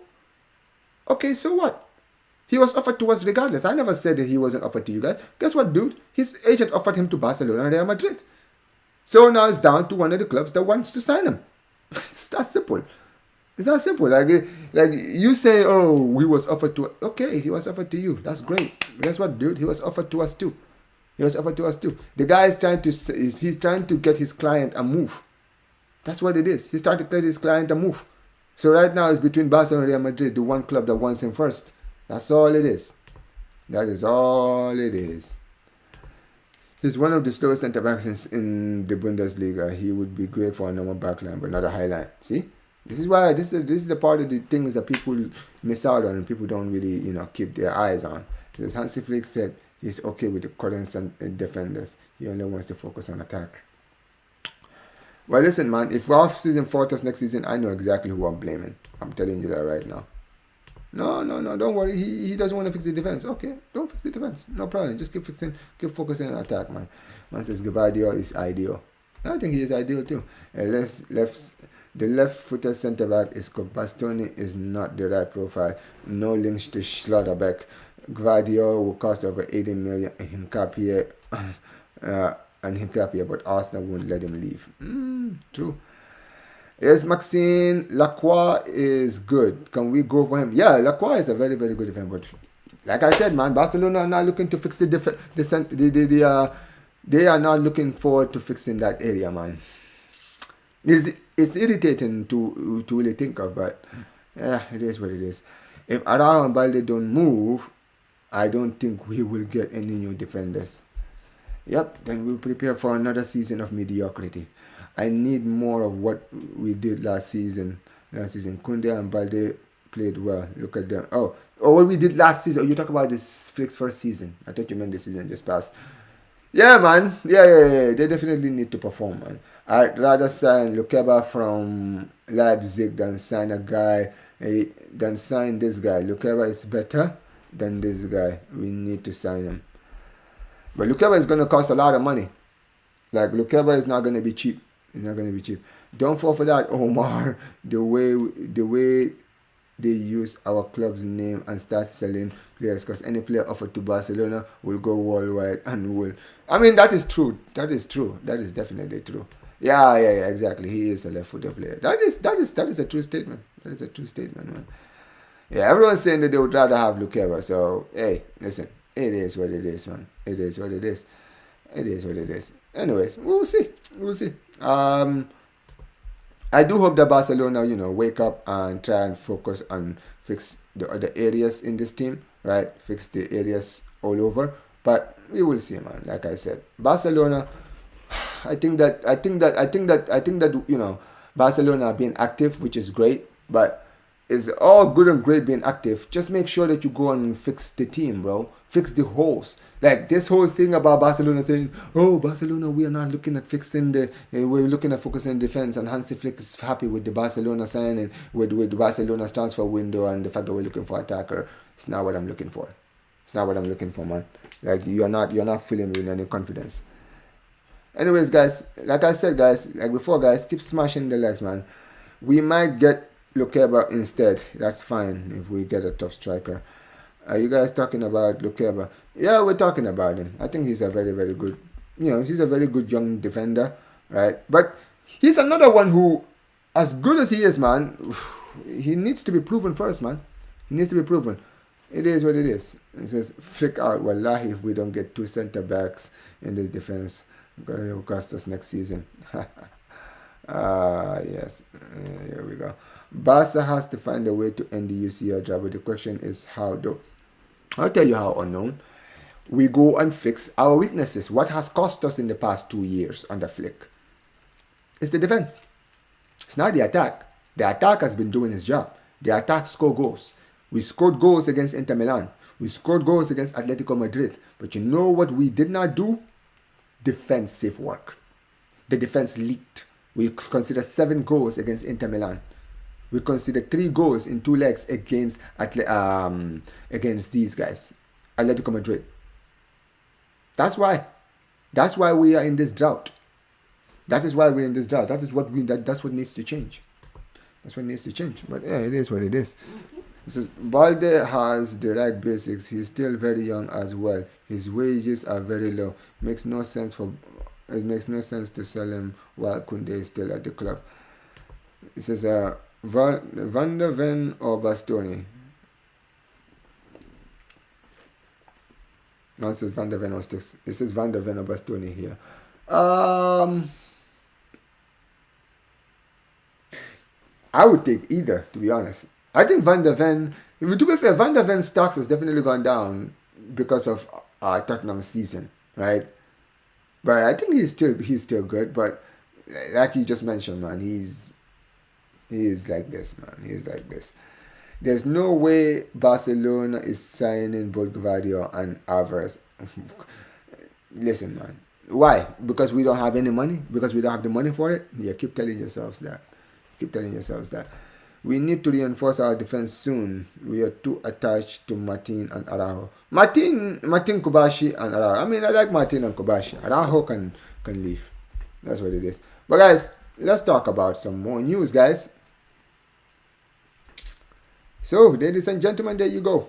what? He was offered to us regardless. I never said that he wasn't offered to you guys. Guess what, dude? His agent offered him to Barcelona and Real Madrid. So now it's down to one of the clubs that wants to sign him. It's that simple. It's that simple. Like you say, oh, he was offered to. Okay, he was offered to you. That's great. Guess what, dude? He was offered to us too. The guy is he's trying to get his client a move. That's what it is. He's trying to get his client a move. So right now it's between Barcelona and Real Madrid, the one club that wants him first. That's all it is. That is all it is. He's one of the slowest centre backs in the Bundesliga. He would be great for a normal backline, but not a high line. See? This is why this is the part of the things that people miss out on and people don't really, keep their eyes on. Because Hansi Flick said he's okay with the current defenders. He only wants to focus on attack. Well, listen, man. If our season falters next season, I know exactly who I'm blaming. I'm telling you that right now. No. Don't worry. He doesn't want to fix the defense. Okay, don't fix the defense. No problem. Just keep focusing on attack, man. Man says Gvardiol is ideal. I think he is ideal too. The left-footed centre-back is cooked. Bastoni is not the right profile. No links to Schlotterbeck. Gvardiol will cost over 80 million in Hincapié, but Arsenal won't let him leave. True. Yes, Maxine, Lacroix is good. Can we go for him? Yeah, Lacroix is a very, very good defender. But like I said, man, Barcelona are not looking to fix they are not looking forward to fixing that area, man. It's irritating to really think of, but yeah, it is what it is. If Arao and Balde don't move, I don't think we will get any new defenders. Yep, then we'll prepare for another season of mediocrity. I need more of what we did last season. Koundé and Balde played well. Look at them. Oh, what we did last season. Oh, you talk about this Flick's first season. I thought you meant the season just passed. Yeah, man. Yeah. They definitely need to perform, man. I'd rather sign Lukeba from Leipzig than sign a guy, than sign this guy. Lukeba is better than this guy. We need to sign him. But Lukeba is going to cost a lot of money. Like, Lukeba is not going to be cheap. It's not going to be cheap. Don't fall for that, Omar. The way they use our club's name and start selling players, because any player offered to Barcelona will go worldwide and will. I mean, that is true. That is true. That is definitely true. Yeah, exactly. He is a left-footed player. That is a true statement. That is a true statement, man. Yeah, everyone's saying that they would rather have Lukeba. So, hey, listen, it is what it is, man. It is what it is. It is what it is. Anyways, we'll see. We'll see. I do hope that Barcelona, wake up and try and focus on fix the other areas in this team, right? Fix the areas all over. But we will see, man. Like I said, Barcelona. I think that Barcelona are being active, which is great. But it's all good and great being active. Just make sure that you go and fix the team, bro. Fix the holes. Like this whole thing about Barcelona saying, "Oh, Barcelona, we are not looking at fixing we're looking at focusing defense." And Hansi Flick is happy with the Barcelona signing, with Barcelona's transfer window, and the fact that we're looking for an attacker. It's not what I'm looking for. It's not what I'm looking for, man. Like you're not filling me with any confidence. Anyways, guys, like I said, guys, like before, guys, keep smashing the legs, man. We might get Lukeba instead. That's fine if we get a top striker. Are you guys talking about Lukeba? Yeah, we're talking about him. I think he's a very, very good, he's a very good young defender, right? But he's another one who, as good as he is, man, he needs to be proven first, man. He needs to be proven. It is what it is. It says, flick out, wallahi, if we don't get 2 centre backs in the defense. It will cost us next season. Yes. Here we go. Barca has to find a way to end the UCL drama. The question is how, though. I'll tell you how, unknown. We go and fix our weaknesses. What has cost us in the past 2 years under Flick? It's the defense. It's not the attack. The attack has been doing its job. The attack score goals. We scored goals against Inter Milan. We scored goals against Atletico Madrid. But you know what we did not do? Defensive work. The defense leaked. We considered 7 goals against Inter Milan. We considered 3 goals in 2 legs against these guys, Atletico Madrid. That's why we are in this drought. That is why we're in this drought. That's what needs to change. That's what needs to change. But yeah, it is what it is. It says Balde has the right basics. He's still very young as well. His wages are very low. It makes no sense to sell him while Kunde is still at the club. It says Van der Ven or Bastoni. No, it says Van der Ven or Sticks. It says Van der Ven or Bastoni here. I would take either, to be honest. I think Van der Ven, to be fair, Van der Ven's stocks has definitely gone down because of Tottenham's season, right? But I think he's still good. But like you just mentioned, man, he's like this, man. He's like this. There's no way Barcelona is signing both Gvardiol and Alvarez. Listen, man. Why? Because we don't have any money? Because we don't have the money for it? Yeah, keep telling yourselves that. We need to reinforce our defense soon. We are too attached to Martin and Araujo. Martin Kobashi and Araujo. I mean, I like Martin and Kobashi. Araujo can leave. That's what it is. But guys, let's talk about some more news, guys. So, ladies and gentlemen, there you go.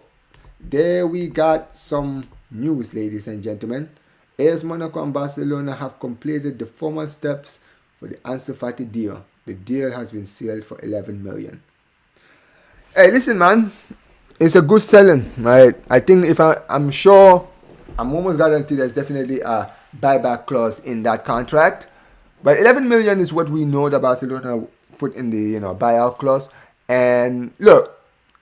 There we got some news, ladies and gentlemen. AS Monaco and Barcelona have completed the formal steps for the Ansu Fati deal. The deal has been sealed for 11 million. Hey, listen, man. It's a good selling, right? I think I'm sure, I'm almost guaranteed there's definitely a buyback clause in that contract. But 11 million is what we know that Barcelona put in the buyout clause. And look,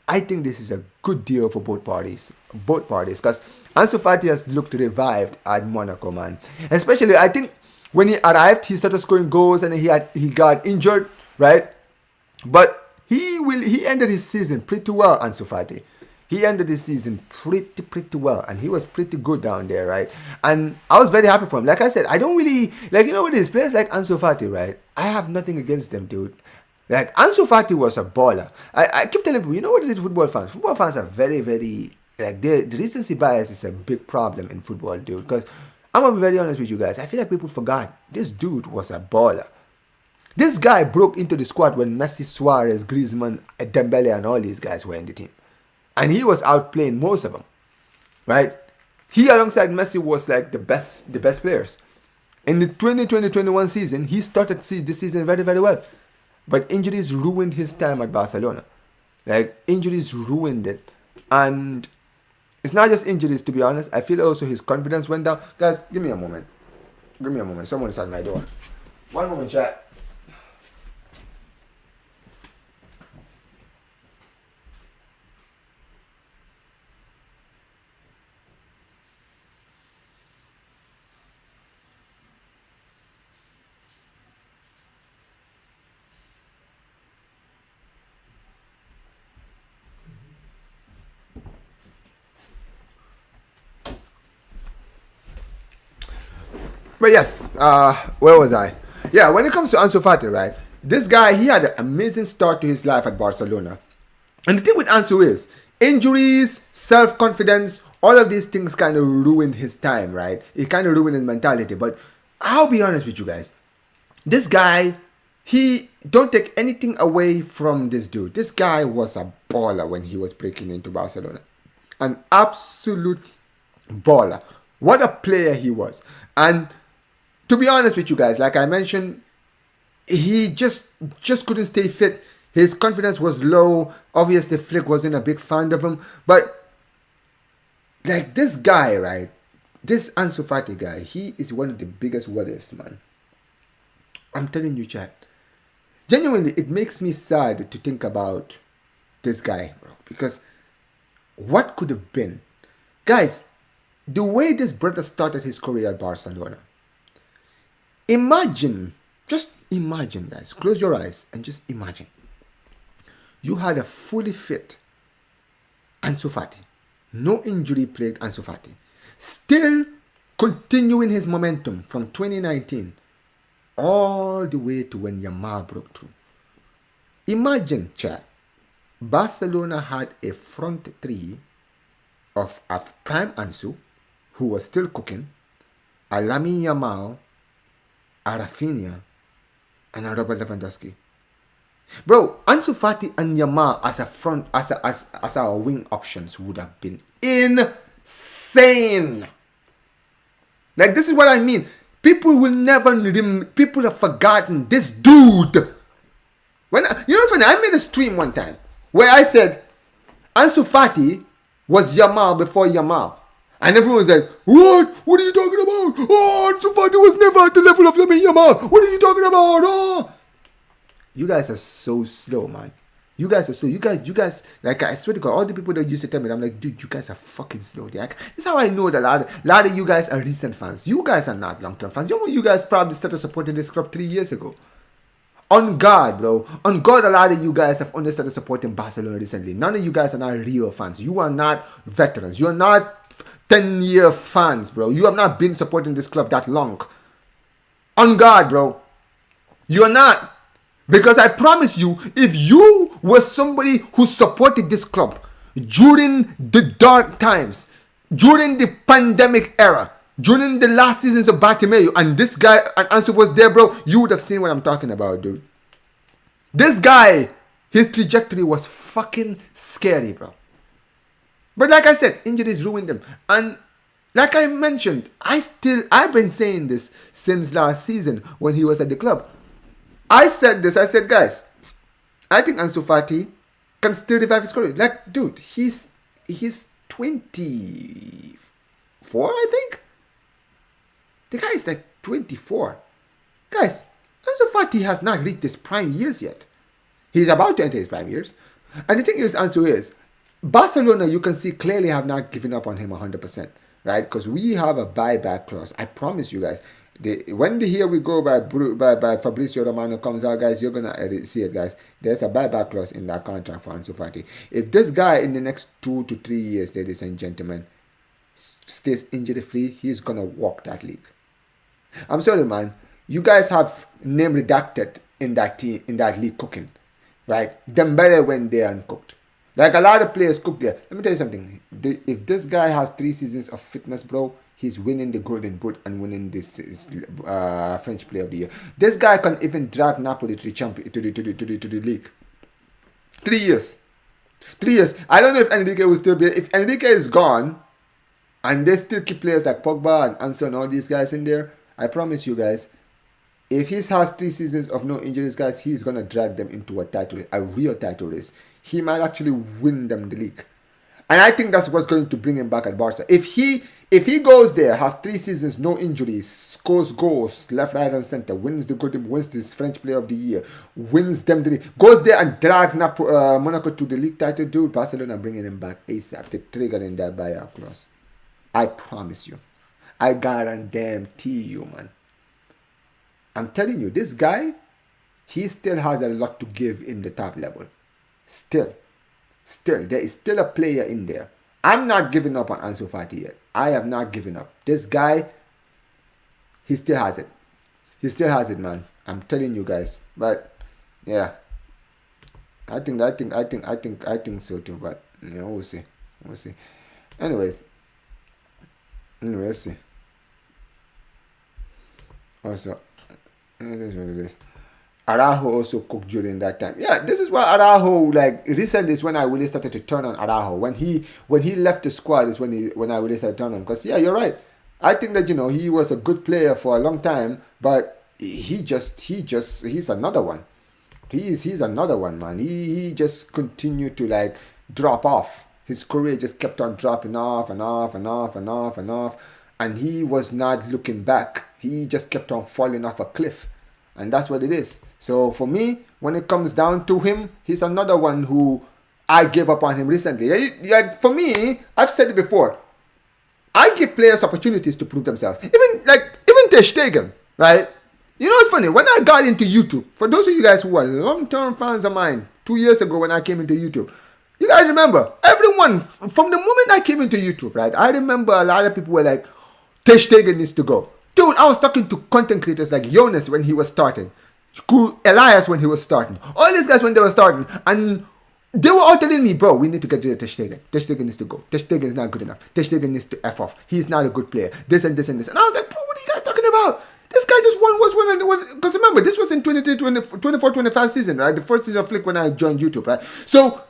I think this is a good deal for both parties. Because Ansu Fati has looked revived at Monaco, man. Especially, I think when he arrived, he started scoring goals and he got injured, right? But he ended his season pretty well, Ansu Fati. He ended the season pretty well, and he was pretty good down there, right? And I was very happy for him. Like I said, I don't really like, you know, with these players like Ansu Fati, right? I have nothing against them, dude. Like Ansu Fati was a baller. I keep telling people, you know what it is, football fans? Football fans are very like the recency bias is a big problem in football, dude. Because I'm gonna be very honest with you guys. I feel like people forgot this dude was a baller. This guy broke into the squad when Messi, Suarez, Griezmann, Dembele, and all these guys were in the team. And he was outplaying most of them, right? He alongside Messi was like the best players. In the 2020-21 season, he started this season very well. But injuries ruined his time at Barcelona. Like, injuries ruined it. And it's not just injuries, to be honest. I feel also his confidence went down. Guys, give me a moment. Someone is at my door. One moment, chat. But yes, where was I? Yeah, when it comes to Ansu Fati, right? This guy, he had an amazing start to his life at Barcelona. And the thing with Ansu is, injuries, self-confidence, all of these things kind of ruined his time, right? It kind of ruined his mentality. But I'll be honest with you guys. This guy, don't take anything away from this dude. This guy was a baller when he was breaking into Barcelona. An absolute baller. What a player he was. And to be honest with you guys, like I mentioned, he just couldn't stay fit. His confidence was low. Obviously, Flick wasn't a big fan of him. But, like, this guy, right? This Ansu Fati guy, he is one of the biggest what-ifs, man. I'm telling you, chat. Genuinely, it makes me sad to think about this guy, bro. Because what could have been? Guys, the way this brother started his career at Barcelona. Just imagine, guys. Close your eyes and just imagine. You had a fully fit Ansu Fati. No injury plagued Ansu Fati. Still continuing his momentum from 2019 all the way to when Yamal broke through. Imagine, chat. Barcelona had a front three of a prime Ansu, who was still cooking, a Lamine Yamal, a Rafinha, and a Robert Lewandowski. Bro, Ansu Fati and Yamal as a front, as our wing options would have been insane. Like, this is what I mean. People have forgotten this dude. You know what's funny? I made a stream one time where I said Ansu Fati was Yamal before Yamal. And everyone was like, what? What are you talking about? Oh, Ansu Fati was never at the level of Lamine Yamal. What are you talking about? Oh. You guys are so slow, man. You guys are slow. You guys, like, I swear to God, all the people that used to tell me, I'm like, dude, you guys are fucking slow. Like, that's how I know that a lot of you guys are recent fans. You guys are not long-term fans. You guys probably started supporting this club 3 years ago. On God, bro. On God, a lot of you guys have only started supporting Barcelona recently. None of you guys are not real fans. You are not veterans. You are not 10-year fans, bro. You have not been supporting this club that long. On God, bro. You are not. Because I promise you, if you were somebody who supported this club during the dark times, during the pandemic era, during the last seasons of Bartomeu, and this guy and Ansu was there, bro, you would have seen what I'm talking about, dude. This guy, his trajectory was fucking scary, bro. But like I said, injuries ruined him. And like I mentioned, I've been saying this since last season when he was at the club. I said, guys, I think Ansu Fati can still revive his career. Like, dude, he's 24, I think. The guy is like 24. Guys, Ansu Fati has not reached his prime years yet. He's about to enter his prime years. And the thing is, Ansu is, Barcelona, you can see, clearly have not given up on him 100%. Right? Because we have a buyback clause. I promise you guys. When the Here We Go by Fabrizio Romano comes out, guys, you're gonna see it, guys. There's a buyback clause in that contract for Ansu Fati. If this guy in the next 2 to 3 years, ladies and gentlemen, stays injury free, he's gonna walk that league. I'm sorry, man. You guys have name redacted in that team, in that league cooking, right? Dembele went there and cooked. Like a lot of players cook there. Let me tell you something. If this guy has 3 seasons of fitness, bro, he's winning the Golden Boot and winning this French Player of the Year. This guy can even drag Napoli to the champion to the league. 3 years. 3 years. I don't know if Enrique will still be. If Enrique is gone, and they still keep players like Pogba and Ansu and all these guys in there, I promise you guys, if he has 3 seasons of no injuries, guys, he's gonna drag them into a real title race. He might actually win them the league. And I think that's what's going to bring him back at Barca. If he goes there, has 3 seasons, no injuries, scores goals, left, right, and center, wins this French Player of the Year, wins them the league, goes there and drags Monaco to the league title, dude, Barcelona bringing him back ASAP. They're triggering that buyout clause. I promise you. I guarantee you, man. I'm telling you, this guy, he still has a lot to give in the top level. Still, there is still a player in there. I'm not giving up on Ansu Fati yet. I have not given up. This guy, he still has it. He still has it, man. I'm telling you guys. But yeah, I think so too. But we'll see. Anyways, let's see. Also, it is what it is. Araujo also cooked during that time. Yeah, this is why Araujo, like, recently is when I really started to turn on Araujo. When he left the squad is when I really started to turn on. Because, yeah, you're right. I think that, he was a good player for a long time, but he's another one. He's another one, man. He just continued to, like, drop off. His career just kept on dropping off and off and off and off and off. And he was not looking back. He just kept on falling off a cliff. And that's what it is. So for me, when it comes down to him, he's another one who I gave up on him recently. For me, I've said it before. I give players opportunities to prove themselves. Even Ter Stegen, right? You know what's funny? When I got into YouTube, for those of you guys who are long-term fans of mine, 2 years ago when I came into YouTube, you guys remember, everyone, from the moment I came into YouTube, right? I remember a lot of people were like, Ter Stegen needs to go. Dude, I was talking to content creators like Jonas when he was starting, Elias when he was starting, all these guys when they were starting, and they were all telling me, bro, we need to get rid of Ter Stegen. Ter Stegen needs to go. Ter Stegen is not good enough. Ter Stegen needs to F off. He's not a good player. This and this and this. And I was like, bro, what are you guys talking about? This guy just was because remember, this was in 24-25 season, right? The first season of Flick when I joined YouTube, right? So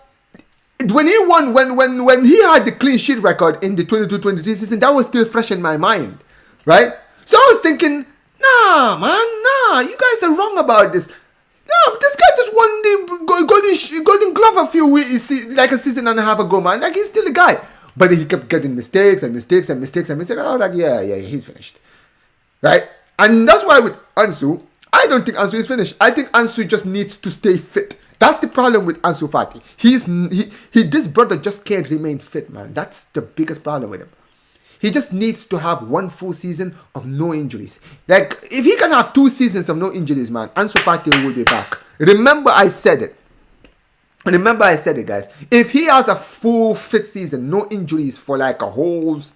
when he won, when he had the clean sheet record in the 22-23 season, that was still fresh in my mind, right? So I was thinking, nah, you guys are wrong about this. No, this guy just won the Golden Glove a season and a half ago, man. Like, he's still a guy. But he kept getting mistakes. And I was like, yeah, he's finished. Right? And that's why with Ansu, I don't think Ansu is finished. I think Ansu just needs to stay fit. That's the problem with Ansu Fati. This brother just can't remain fit, man. That's the biggest problem with him. He just needs to have 1 full season of no injuries. Like, if he can have 2 seasons of no injuries, man, Ansu Fati will be back. Remember I said it, guys. If he has a full fit season, no injuries for like a whole 2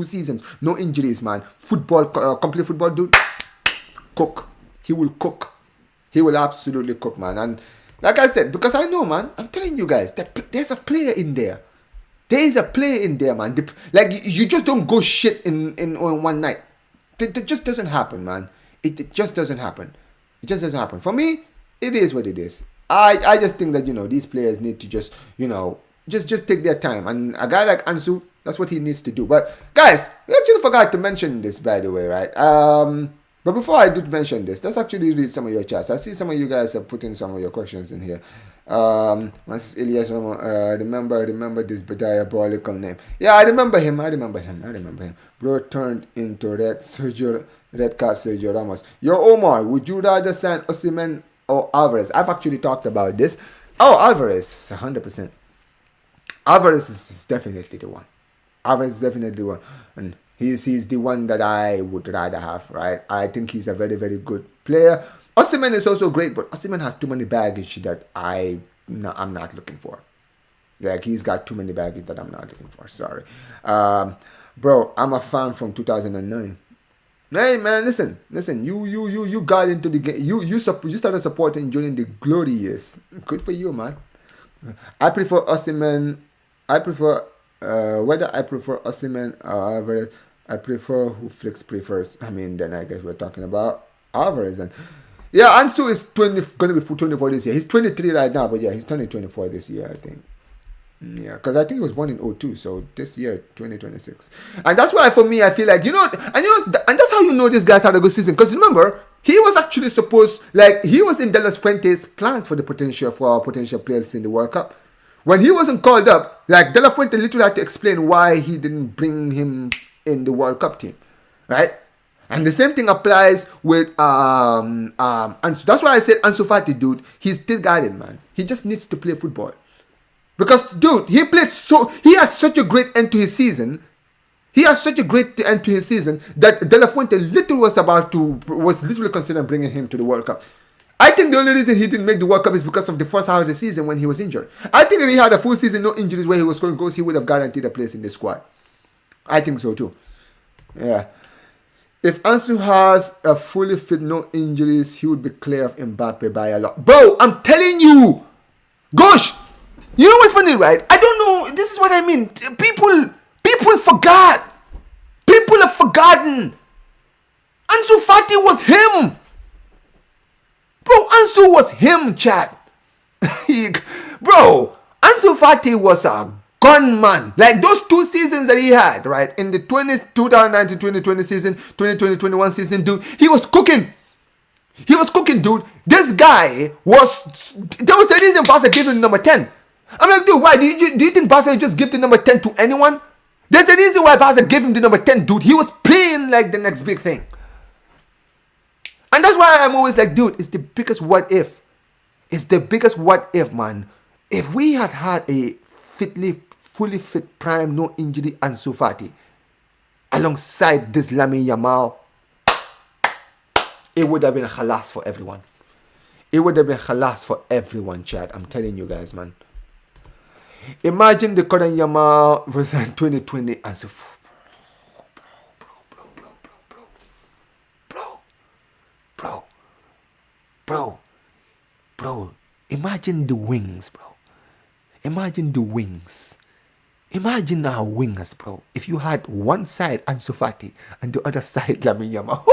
seasons, no injuries, man. Complete football, dude. Cook. He will cook. He will absolutely cook, man. And like I said, because I know, man, I'm telling you guys, there's a player in there. There is a player in there, man. Like, you just don't go shit in one night. It just doesn't happen, man. It just doesn't happen. It just doesn't happen. For me, it is what it is. I just think that, these players need to just, just take their time. And a guy like Ansu, that's what he needs to do. But, guys, we actually forgot to mention this, by the way, right? But before I do mention this, let's actually read some of your chats. I see some of you guys have put in some of your questions in here. Elias, remember this diabolical name. Yeah, I remember him. Bro turned into red card Sergio Ramos. Yo, Omar, would you rather sign Osihmen or Alvarez? I've actually talked about this. Oh, Alvarez, 100%. Alvarez is definitely the one. And He's the one that I would rather have, right? I think he's a very, very good player. Osihmen is also great, but Osihmen has too many baggage that I'm not looking for. Like, he's got too many baggage that I'm not looking for. Sorry. Bro, I'm a fan from 2009. Hey man, listen. You got into the game. You started supporting during the glory years. Good for you, man. I prefer Osihmen. I prefer whether I prefer Osihmen or Alvarez. I prefer who Flick prefers. I mean, then I guess we're talking about Alvarez. And yeah, Ansu is going to be 24 this year. He's 23 right now, but yeah, he's turning 24 this year, I think. Yeah, because I think he was born in 02, so this year 2026, and that's why for me I feel like and that's how you know this guy's had a good season. Because remember, he was actually supposed, like, he was in De La Fuente's plans for our potential players in the World Cup. When he wasn't called up, like, De La Fuente literally had to explain why he didn't bring him in the World Cup team, right? And the same thing applies with Ansu. That's why I said Ansu Fati, dude. He's still got it, man. He just needs to play football. Because, dude, he had such a great end to his season. He had such a great end to his season that De La Fuente was literally considering bringing him to the World Cup. I think the only reason he didn't make the World Cup is because of the first half of the season when he was injured. I think if he had a full season, no injuries where he was going to go, he would have guaranteed a place in the squad. I think so too. Yeah. If Ansu has a fully fit, no injuries, he would be clear of Mbappe by a lot. Bro, I'm telling you. Gosh. You know what's funny, right? I don't know. This is what I mean. People forgot. People have forgotten. Ansu Fati was him. Bro, Ansu was him, chat. Bro, Ansu Fati was a gunman. Like, those 2 seasons that he had, right? In the 2019-2020 season, 2020-21 season, dude, he was cooking. He was cooking, dude. This guy was... That was the reason Barca gave him number 10. I'm like, dude, why? Do you think Barca just give the number 10 to anyone? There's a reason why Barca gave him the number 10, dude. He was playing like the next big thing. And that's why I'm always like, dude, it's the biggest what if. It's the biggest what if, man. If we had a fully fit, prime, no injury Ansu Fati alongside this Lamine Yamal, it would have been a khalas for everyone. It would have been khalas for everyone, Chad. I'm telling you guys, man. Imagine the current Yamal versus 2020 Ansu. Bro. Imagine the wings, bro. Imagine the wings. Imagine our wingers, bro. If you had one side Ansu Fati and the other side Lamine Yamal.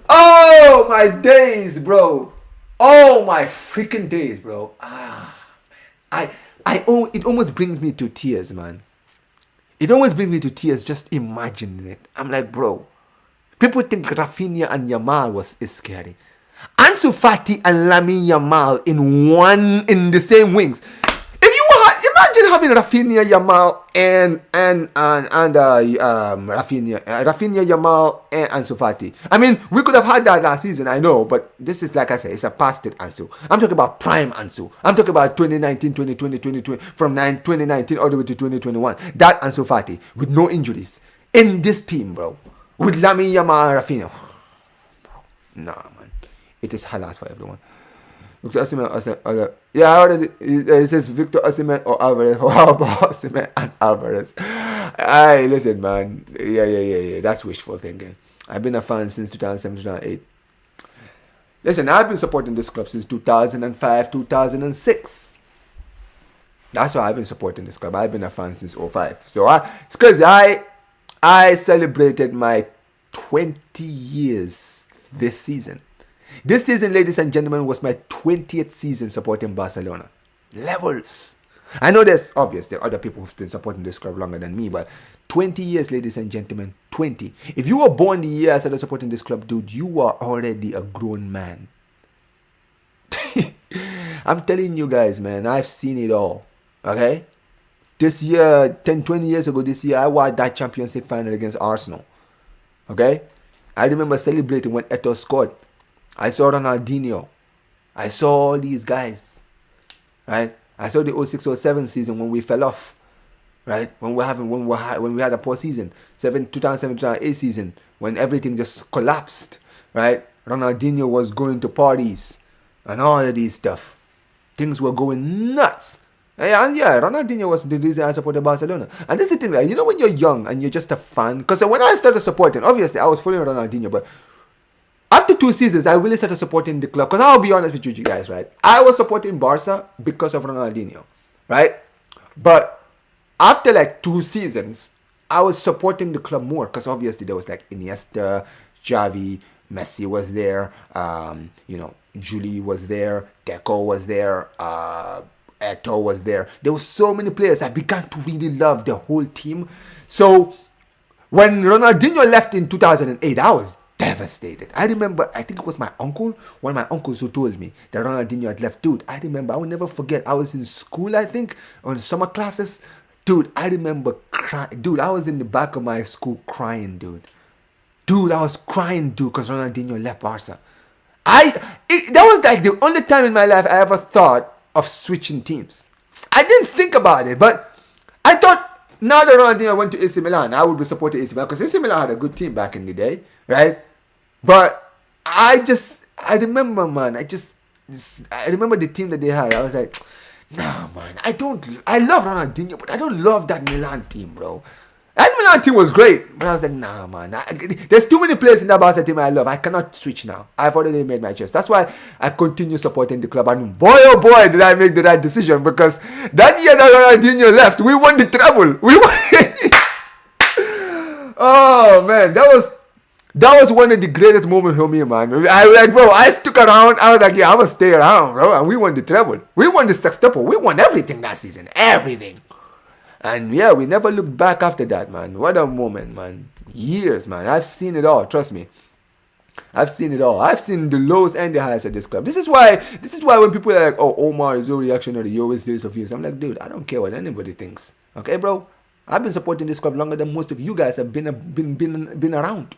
Oh my days, bro. Oh my freaking days, bro. Man. It almost brings me to tears, man. It almost brings me to tears just imagining it. I'm like, bro. People think Rafinha and Yamal is scary. Ansu Fati and Lamine Yamal in the same wings. If you imagine having Rafinha, Yamal and Rafinha, Yamal and Ansu Fati. I mean, we could have had that last season, I know, but this is, like I said, it's a past it Ansu. I'm talking about prime Ansu. I'm talking about 2019, 2020, 2020, from 2019 all the way to 2021. That Ansu Fati with no injuries in this team, bro. With Lamine Yamal and Rafinha. Nah, man. It is halas for everyone. Victor Osimhen, yeah, I already, it says Victor Osimhen or Alvarez. How about Osimhen and Alvarez? Aye, listen, man. Yeah. That's wishful thinking. I've been a fan since 2007, 2008. Listen, I've been supporting this club since 2005, 2006. That's why I've been supporting this club. I've been a fan since 2005. So it's crazy. I celebrated my 20 years this season. This season, ladies and gentlemen, was my 20th season supporting Barcelona. Levels. I know there's obviously other people who've been supporting this club longer than me, but 20 years, ladies and gentlemen, 20. If you were born the year I started supporting this club, dude, you are already a grown man. I'm telling you guys, man, I've seen it all. Okay? This year, 10, 20 years ago this year, I watched that Champions League final against Arsenal. Okay? I remember celebrating when Eto'o scored. I saw Ronaldinho. I saw all these guys. Right? I saw the 06-07 season when we fell off. right? When we had a poor season, 2007, 2008 season, when everything just collapsed, right? Ronaldinho was going to parties and all of these stuff. Things were going nuts. And yeah, Ronaldinho was the reason I supported Barcelona. And this is the thing, right? You know, when you're young and you're just a fan, because when I started supporting, obviously I was following Ronaldinho, but after 2 seasons, I really started supporting the club. Because I'll be honest with you guys, right? I was supporting Barca because of Ronaldinho, right? But after like 2 seasons, I was supporting the club more because obviously there was like Iniesta, Xavi, Messi was there, Juli was there, Deco was there, Eto'o was there. There were so many players. I began to really love the whole team. So when Ronaldinho left in 2008, I was devastated. I remember, I think it was my uncle, one of my uncles who told me that Ronaldinho had left. Dude, I remember, I will never forget. I was in school, I think, on summer classes. Dude, I remember crying. Dude, I was in the back of my school crying, dude. Dude, I was crying, dude, because Ronaldinho left Barca. That was like the only time in my life I ever thought of switching teams. I didn't think about it, but I thought now that Ronaldinho went to AC Milan, I would be supporting AC Milan because AC Milan had a good team back in the day, right? But I remember, man, I remember the team that they had. I was like, nah, man, I love Ronaldinho, but I don't love that Milan team, bro. That Milan team was great, but I was like, nah, man. There's too many players in that Barca team I love. I cannot switch now. I've already made my choice. That's why I continue supporting the club. And boy, oh boy, did I make the right decision. Because that year that Ronaldinho left, we won the treble. We won. Oh, man. That was one of the greatest moments for me, man. I stuck around. I was like, yeah, I'm going to stay around, bro. And we won the treble. We won the sextuple. We won everything that season. Everything. And yeah, we never looked back after that, man. What a moment, man. Years, man. I've seen it all. Trust me. I've seen it all. I've seen the lows and the highs at this club. This is why when people are like, oh, Omar is your reactionary, you always do this of views. I'm like, dude, I don't care what anybody thinks. Okay, bro? I've been supporting this club longer than most of you guys have been around.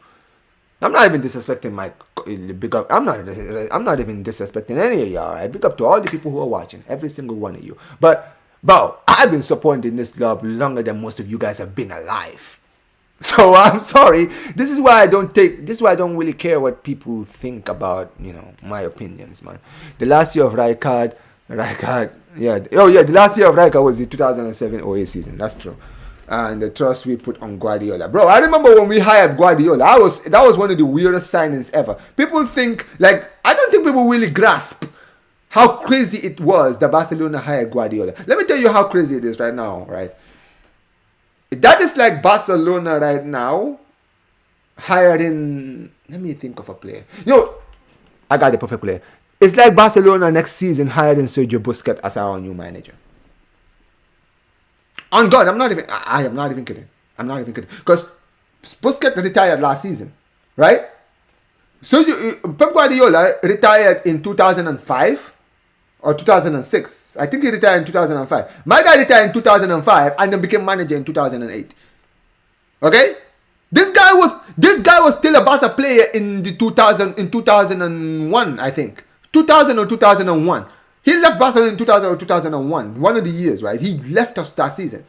I'm not even disrespecting my big up. I'm not even disrespecting any of y'all. I big up to all the people who are watching, every single one of you. But I've been supporting this club longer than most of you guys have been alive. So I'm sorry. This is why I don't really care what people think about, my opinions, man. The last year of Rijkaard, yeah. Oh yeah, the last year of Rijkaard was the 2007-08 season. That's true. And the trust we put on Guardiola. Bro, I remember when we hired Guardiola. That was one of the weirdest signings ever. People think, I don't think people really grasp how crazy it was that Barcelona hired Guardiola. Let me tell you how crazy it is right now, right? That is like Barcelona right now hiring... Let me think of a player. I got the perfect player. It's like Barcelona next season hiring Sergio Busquets as our new manager. On God, I am not even kidding. I'm not even kidding. Because Busquets retired last season, right? So Pep Guardiola retired in 2005 or 2006. I think he retired in 2005. My guy retired in 2005 and then became manager in 2008. Okay? This guy was still a Barca player in 2001, I think. 2000 or 2001. He left Barcelona in 2000 or 2001. One of the years, right? He left us that season.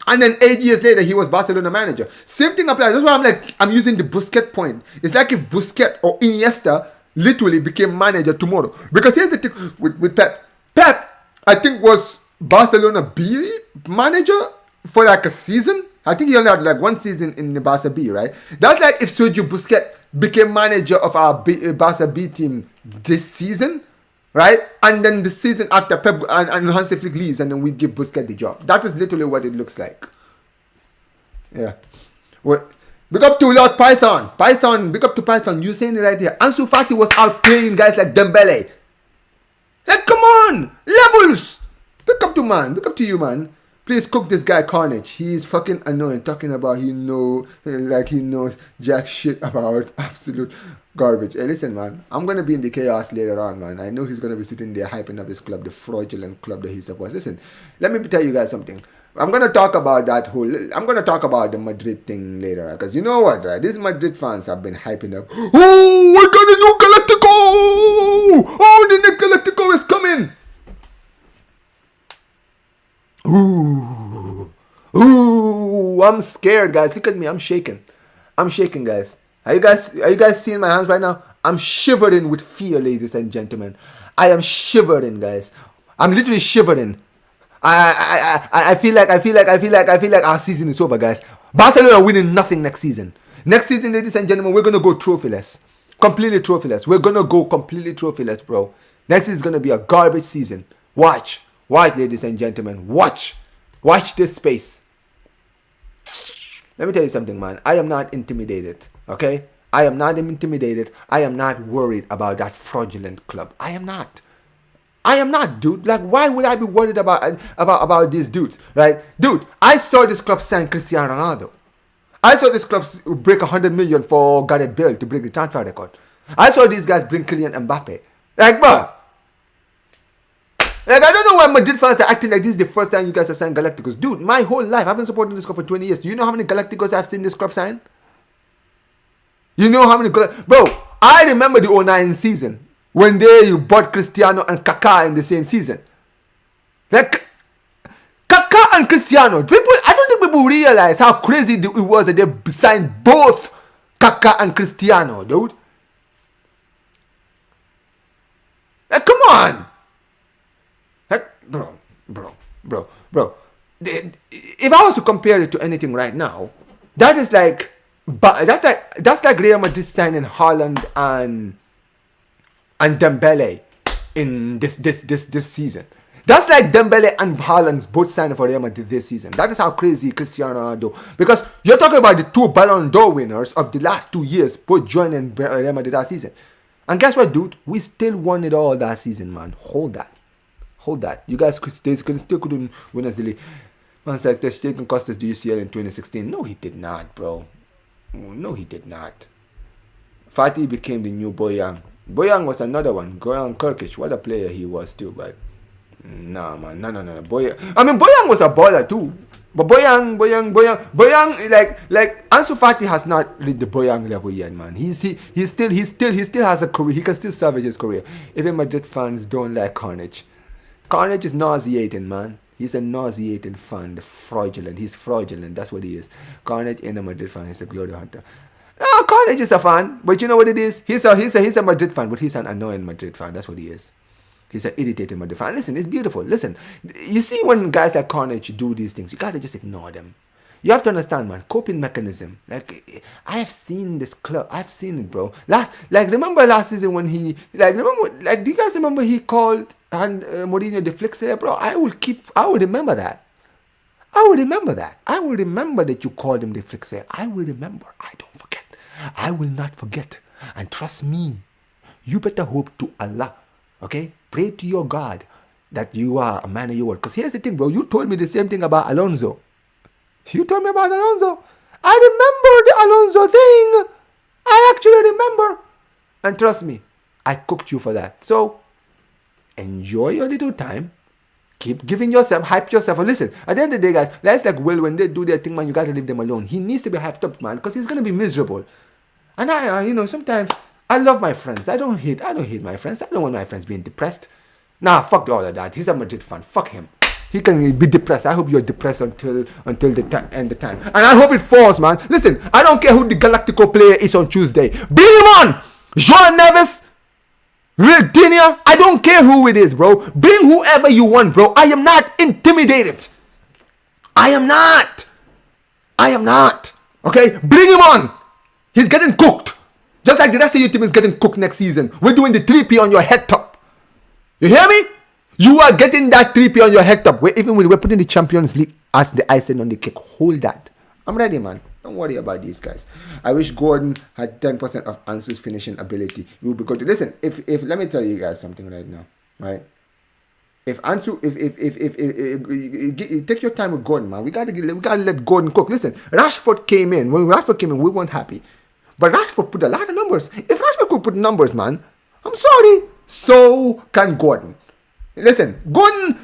And then 8 years later, he was Barcelona manager. Same thing applies. That's why I'm using the Busquets point. It's like if Busquets or Iniesta literally became manager tomorrow. Because here's the thing with Pep. Pep, I think, was Barcelona B manager for like a season. I think he only had like one season in the Barca B, right? That's like if Sergio Busquets became manager of our Barca B team this season, right? And then the season after Pep and Hansi Flick leaves, and then we give Busquets the job. That is literally what it looks like. Yeah. Big up to Lord Python. Big up to Python. You saying it right here. Ansu Fati was out playing guys like Dembele. Like, come on! Levels! Big up to you, man. Please cook this guy Carnage. He's fucking annoying. Talking about he knows jack shit about absolute garbage. Hey, listen, man. I'm going to be in the chaos later on, man. I know he's going to be sitting there hyping up his club, the fraudulent club that he supports. Listen, let me tell you guys something. I'm going to talk about the Madrid thing later. Because you know what, right? These Madrid fans have been hyping up. Oh, we're going to do Galactico! Oh, the next Galactico is coming! Ooh, I'm scared, guys. Look at me. I'm shaking. I'm shaking, guys. Are you guys seeing my hands right now? I'm shivering with fear, ladies and gentlemen. I am shivering, guys. I'm literally shivering. I feel like our season is over, guys. Barcelona are winning nothing next season. Next season, ladies and gentlemen, we're gonna go trophyless. Completely trophyless. We're gonna go completely trophyless, bro. Next season is gonna be a garbage season. Watch, ladies and gentlemen. Watch this space. Let me tell you something, man. I am not intimidated. Okay, I am not intimidated. I am not worried about that fraudulent club. I am not, dude. Like, why would I be worried about these dudes, right? Dude, I saw this club sign Cristiano Ronaldo. I saw this club break 100 million for Gareth Bale to break the transfer record. I saw these guys bring Kylian Mbappe. Like, bro. Like, I don't know why Madrid fans are acting like this is the first time you guys have signed Galacticos. Dude, my whole life, I've been supporting this club for 20 years. Do you know how many Galacticos I've seen this club sign? You know how many... Bro, I remember the 09 season when they bought Cristiano and Kaká in the same season. Like, Kaká and Cristiano. I don't think people realize how crazy it was that they signed both Kaká and Cristiano, dude. Like, come on. Like, bro. If I was to compare it to anything right now, that is like... But that's like Real Madrid signing Haaland and Dembele in this season. That's like Dembele and Haaland both signing for Real Madrid this season. That is how crazy Cristiano Ronaldo. Because you're talking about the two Ballon d'Or winners of the last 2 years, both joining Real Madrid that season. And guess what, dude? We still won it all that season, man. Hold that. You guys still couldn't win us the league. Man, it's like Ter Stegen cost us the UCL in 2016. No, he did not, bro. No, he did not. Fatih became the new Boyang. Boyang was another one. Goran Kirkic, what a player he was too, but nah, man, no. Boyang was a baller too. But Boyang, like Ansu Fati has not reached the Boyang level yet, man. He still has a career. He can still salvage his career. Even Madrid fans don't like Carnage. Carnage is nauseating, man. He's a nauseating fan, fraudulent. He's fraudulent. That's what he is. Carnage ain't a Madrid fan. He's a glory hunter. No, Carnage is a fan, but you know what it is? He's a Madrid fan, but he's an annoying Madrid fan. That's what he is. He's an irritating Madrid fan. Listen, it's beautiful. Listen, you see when guys like Carnage do these things, you gotta just ignore them. You have to understand, man. Coping mechanism. Like, I have seen this club. I've seen it, bro. Remember last season when do you guys remember he called Mourinho the Flick sayer? Bro, I will remember that. I will remember that you called him the Flick sayer. I will remember. I don't forget. I will not forget. And trust me, you better hope to Allah. Okay? Pray to your God that you are a man of your word. Because here's the thing, bro. You told me the same thing about Alonso. You told me about Alonso. I remember the Alonso thing. I actually remember. And trust me, I cooked you for that. So, enjoy your little time. Keep giving yourself, hype yourself. And listen, at the end of the day, guys, that's like Will, when they do their thing, man, you got to leave them alone. He needs to be hyped up, man, because he's going to be miserable. And sometimes I love my friends. I don't hate my friends. I don't want my friends being depressed. Nah, fuck all of that. He's a Madrid fan. Fuck him. He can be depressed. I hope you're depressed until the end of time. And I hope it falls, man. Listen, I don't care who the Galactico player is on Tuesday. Bring him on! Joan Neves, Virginia, I don't care who it is, bro. Bring whoever you want, bro. I am not intimidated. I am not. Okay? Bring him on. He's getting cooked. Just like the rest of your team is getting cooked next season. We're doing the 3P on your head top. You hear me? You are getting that 3P on your head top. Even when we're putting the Champions League as the icing on the cake. Hold that. I'm ready, man. Don't worry about these guys. I wish Gordon had 10% of Ansu's finishing ability. It would be good. Listen, if let me tell you guys something right now, right? If Ansu, if take your time with Gordon, man. We gotta let Gordon cook. Listen, Rashford came in. When Rashford came in, we weren't happy. But Rashford put a lot of numbers. If Rashford could put numbers, man, I'm sorry. So can Gordon. Listen, Gordon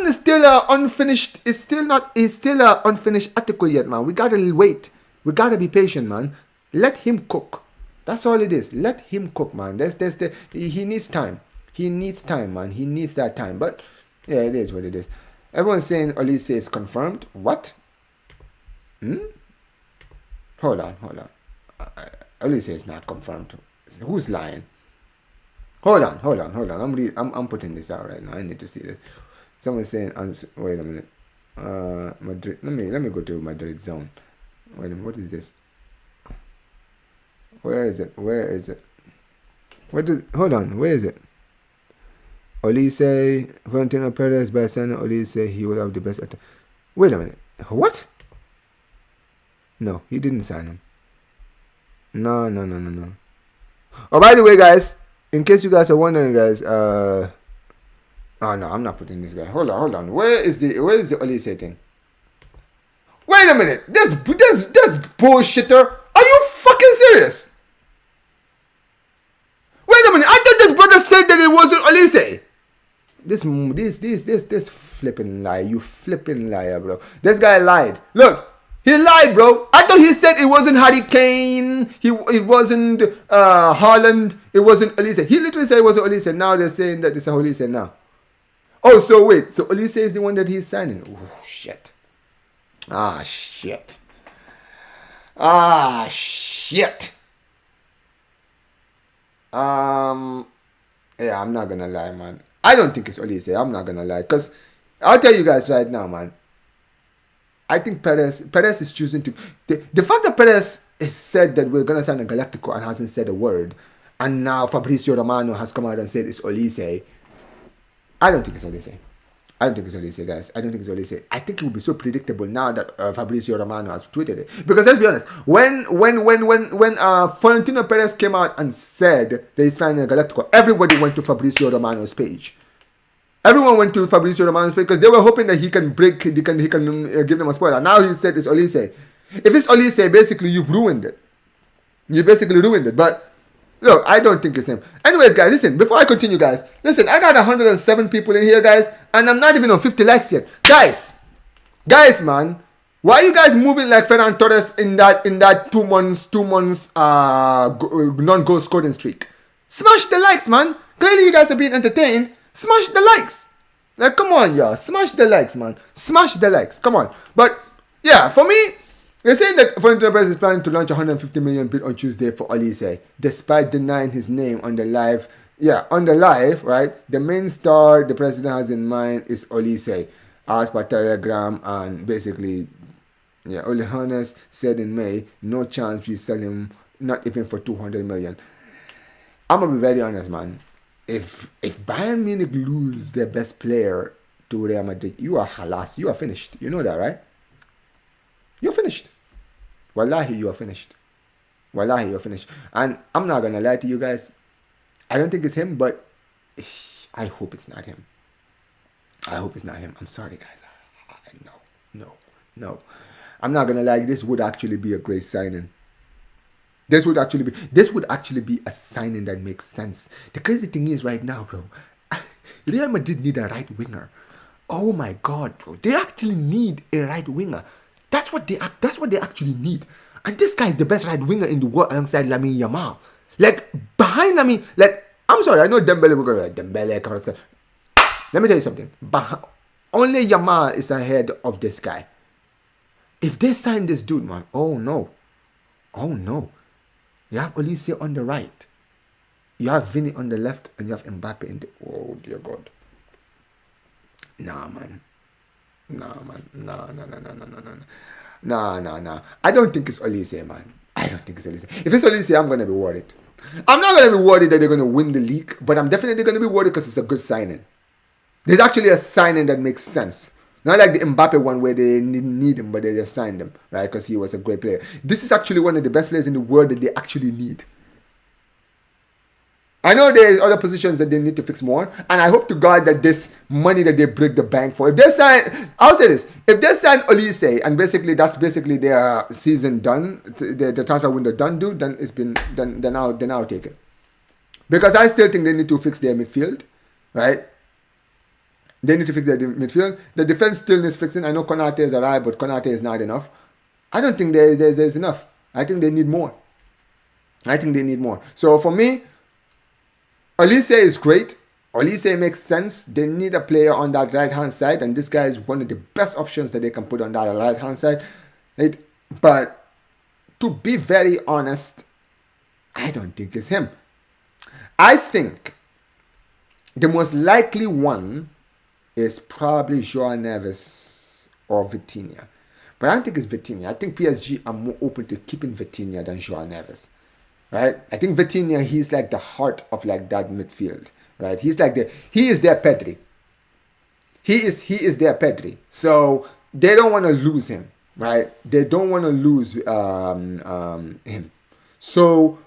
is still unfinished. He's still an unfinished article yet, man. We gotta wait. We gotta be patient, man. Let him cook. That's all it is. Let him cook, man. He needs time. He needs time, man. He needs that time. But yeah, it is what it is. Everyone's saying Olise is confirmed. What? Hold on. Olise is not confirmed. Who's lying? Hold on. I'm putting this out right now. I need to see this. Someone's saying, wait a minute. Madrid. Let me go to Madrid zone. Wait a minute. What is this? Where is it? Hold on. Where is it? Olise, Valentino Perez, Barcelona. Olise, he will have the best. Wait a minute. What? No, he didn't sign him. No. Oh, by the way, guys, in case you guys are wondering, guys, oh no, I'm not putting this guy. Hold on. Where is the Olise thing? Wait a minute. This bullshitter. Are you fucking serious? Wait a minute. I thought this brother said that it wasn't Olise. This flipping lie. You flipping liar, bro. This guy lied. Look. He lied, bro. I thought he said it wasn't Harry Kane. It wasn't Haaland. It wasn't Olise. He literally said it wasn't Olise. Now they're saying that it's a Olise now. Oh, so wait. So Olise is the one that he's signing. Oh, shit. Shit. Yeah, I'm not gonna lie, man. I don't think it's Olise. I'm not gonna lie. Because I'll tell you guys right now, man. I think Perez is choosing to... The fact that Perez has said that we're going to sign a Galactico and hasn't said a word, and now Fabrizio Romano has come out and said it's Olise, I don't think it's Olise. Guys. I don't think it's Olise. I think it will be so predictable now that Fabrizio Romano has tweeted it. Because let's be honest, when Florentino Perez came out and said that he's signing a Galactico, everybody went to Fabrizio Romano's page. Everyone went to Fabrizio Romano's page because they were hoping that he can give them a spoiler. Now he said it's Olise. If it's Olise, basically you've ruined it. But look, I don't think it's him. Anyways, guys, listen. Before I continue, guys, listen. I got 107 people in here, guys, and I'm not even on 50 likes yet, guys, man. Why are you guys moving like Ferran Torres in that 2 months non-goal scoring streak? Smash the likes, man. Clearly, you guys are being entertained. Smash the likes. Like, come on, y'all. Smash the likes, man. Smash the likes. Come on. But, yeah, for me, they're saying that Florentino Perez is planning to launch a 150 million bid on Tuesday for Olise, despite denying his name on the live. Yeah, on the live, right? The main star the president has in mind is Olise, as per Telegram, and basically, yeah, Osihmen said in May, no chance we sell him, not even for 200 million. I'm going to be very honest, man. If Bayern Munich lose their best player to Real Madrid, you are halas. You are finished. You know that, right? You're finished. Wallahi, you are finished. And I'm not going to lie to you guys. I don't think it's him, but I hope it's not him. I'm sorry, guys. No. I'm not going to lie. This would actually be a great signing. This would actually be a signing that makes sense. The crazy thing is right now, bro, Real Madrid need a right winger. Oh my God, bro, they actually need a right winger. That's what they actually need. And this guy is the best right winger in the world alongside Lamine Yamal. Like behind Lamine, like I'm sorry, I know Dembele. We're going to Dembele. Let me tell you something. Only Yamal is ahead of this guy. If they sign this dude, man, oh no. You have Olise on the right. You have Vinny on the left, and you have Mbappe in the... Oh, dear God. Nah, man. No. I don't think it's Olise, man. If it's Olise, I'm going to be worried. I'm not going to be worried that they're going to win the league, but I'm definitely going to be worried because it's a good signing. There's actually a signing that makes sense. Not like the Mbappe one where they didn't need him, but they just signed him, right? Because he was a great player. This is actually one of the best players in the world that they actually need. I know there's other positions that they need to fix more, and I hope to God that this money that they break the bank for, if they sign, I'll say this, if they sign Olise, and basically that's basically their season done, the transfer window done, dude, then it's been done. Then I'll take it, because I still think they need to fix their midfield, right? They need to fix their midfield. The defense still needs fixing. I know Konate is arrived, but Konate is not enough. I don't think there's enough. I think they need more. So for me, Olise is great. Olise makes sense. They need a player on that right-hand side, and this guy is one of the best options that they can put on that right-hand side. Right? But to be very honest, I don't think it's him. I think the most likely one is probably Joan Neves or Vitinha. But I don't think it's Vitinha. I think PSG are more open to keeping Vitinha than Joan Neves. Right? I think Vitinha, he's like the heart of like that midfield. Right? He is their Pedri. He is their Pedri. So they don't want to lose him. Right? They don't want to lose him. So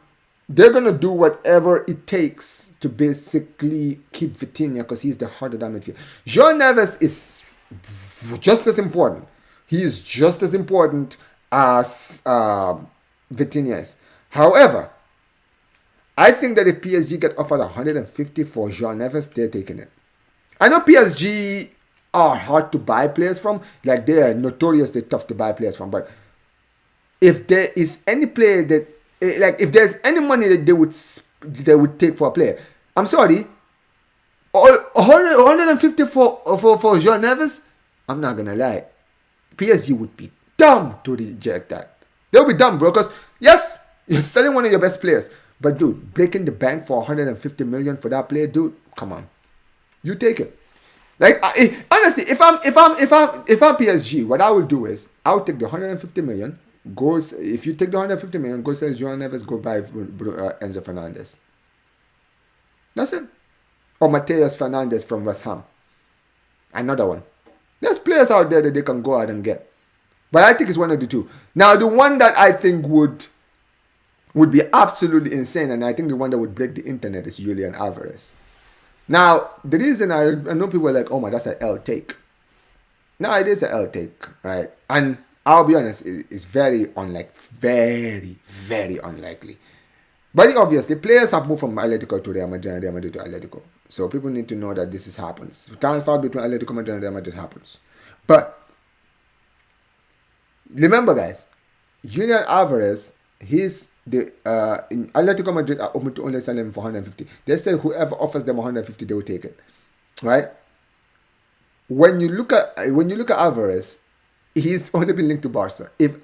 they're going to do whatever it takes to basically keep Vitinha because he's the heart of that midfield. Joan Neves is just as important. He is just as important as Vitinha is. However, I think that if PSG get offered 150 for Joan Neves, they're taking it. I know PSG are hard to buy players from. Like, they are notoriously tough to buy players from. But if there is any player that, like, if there's any money that they would take for a player, I'm sorry, 150 for Joan Neves, I'm not gonna lie, PSG would be dumb to reject that. They would be dumb, bro. Because yes, you're selling one of your best players, but dude, breaking the bank for 150 million for that player, dude, come on, you take it. Like, honestly, if I'm PSG, what I will do is I'll take the 150 million. If you take the 150 million, go sell Joan Neves, go buy Enzo Fernandez. That's it. Or Mateus Fernandez from West Ham. Another one. There's players out there that they can go out and get. But I think it's one of the two. Now, the one that I think would be absolutely insane, and I think the one that would break the internet, is Julian Alvarez. Now, the reason I know people are like, oh my, that's an L take. No, it is an L take, right? And I'll be honest, it's very unlikely. Very, very unlikely. But obviously, players have moved from Atletico to Real Madrid and Real Madrid to Atletico. So people need to know that this happens. Transfer between Atletico Madrid and Real Madrid happens. But remember, guys, Julian Alvarez, he's the in Atletico Madrid are open to only sell him for 150. They said whoever offers them 150, they will take it. Right? When you look at Alvarez, he's only been linked to Barca. If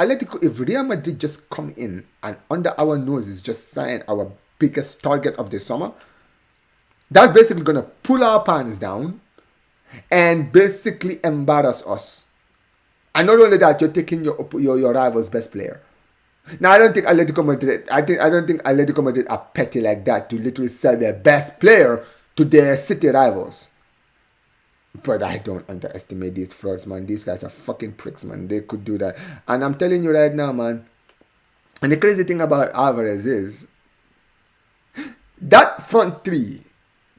Real Madrid just come in and under our noses just sign our biggest target of the summer, that's basically gonna pull our pants down and basically embarrass us. And not only that, you're taking your rival's best player. Now, I don't think Atletico Madrid are petty like that to literally sell their best player to their city rivals. But I don't underestimate these frauds, man. These guys are fucking pricks, man. They could do that. And I'm telling you right now, man. And the crazy thing about Alvarez is that front three,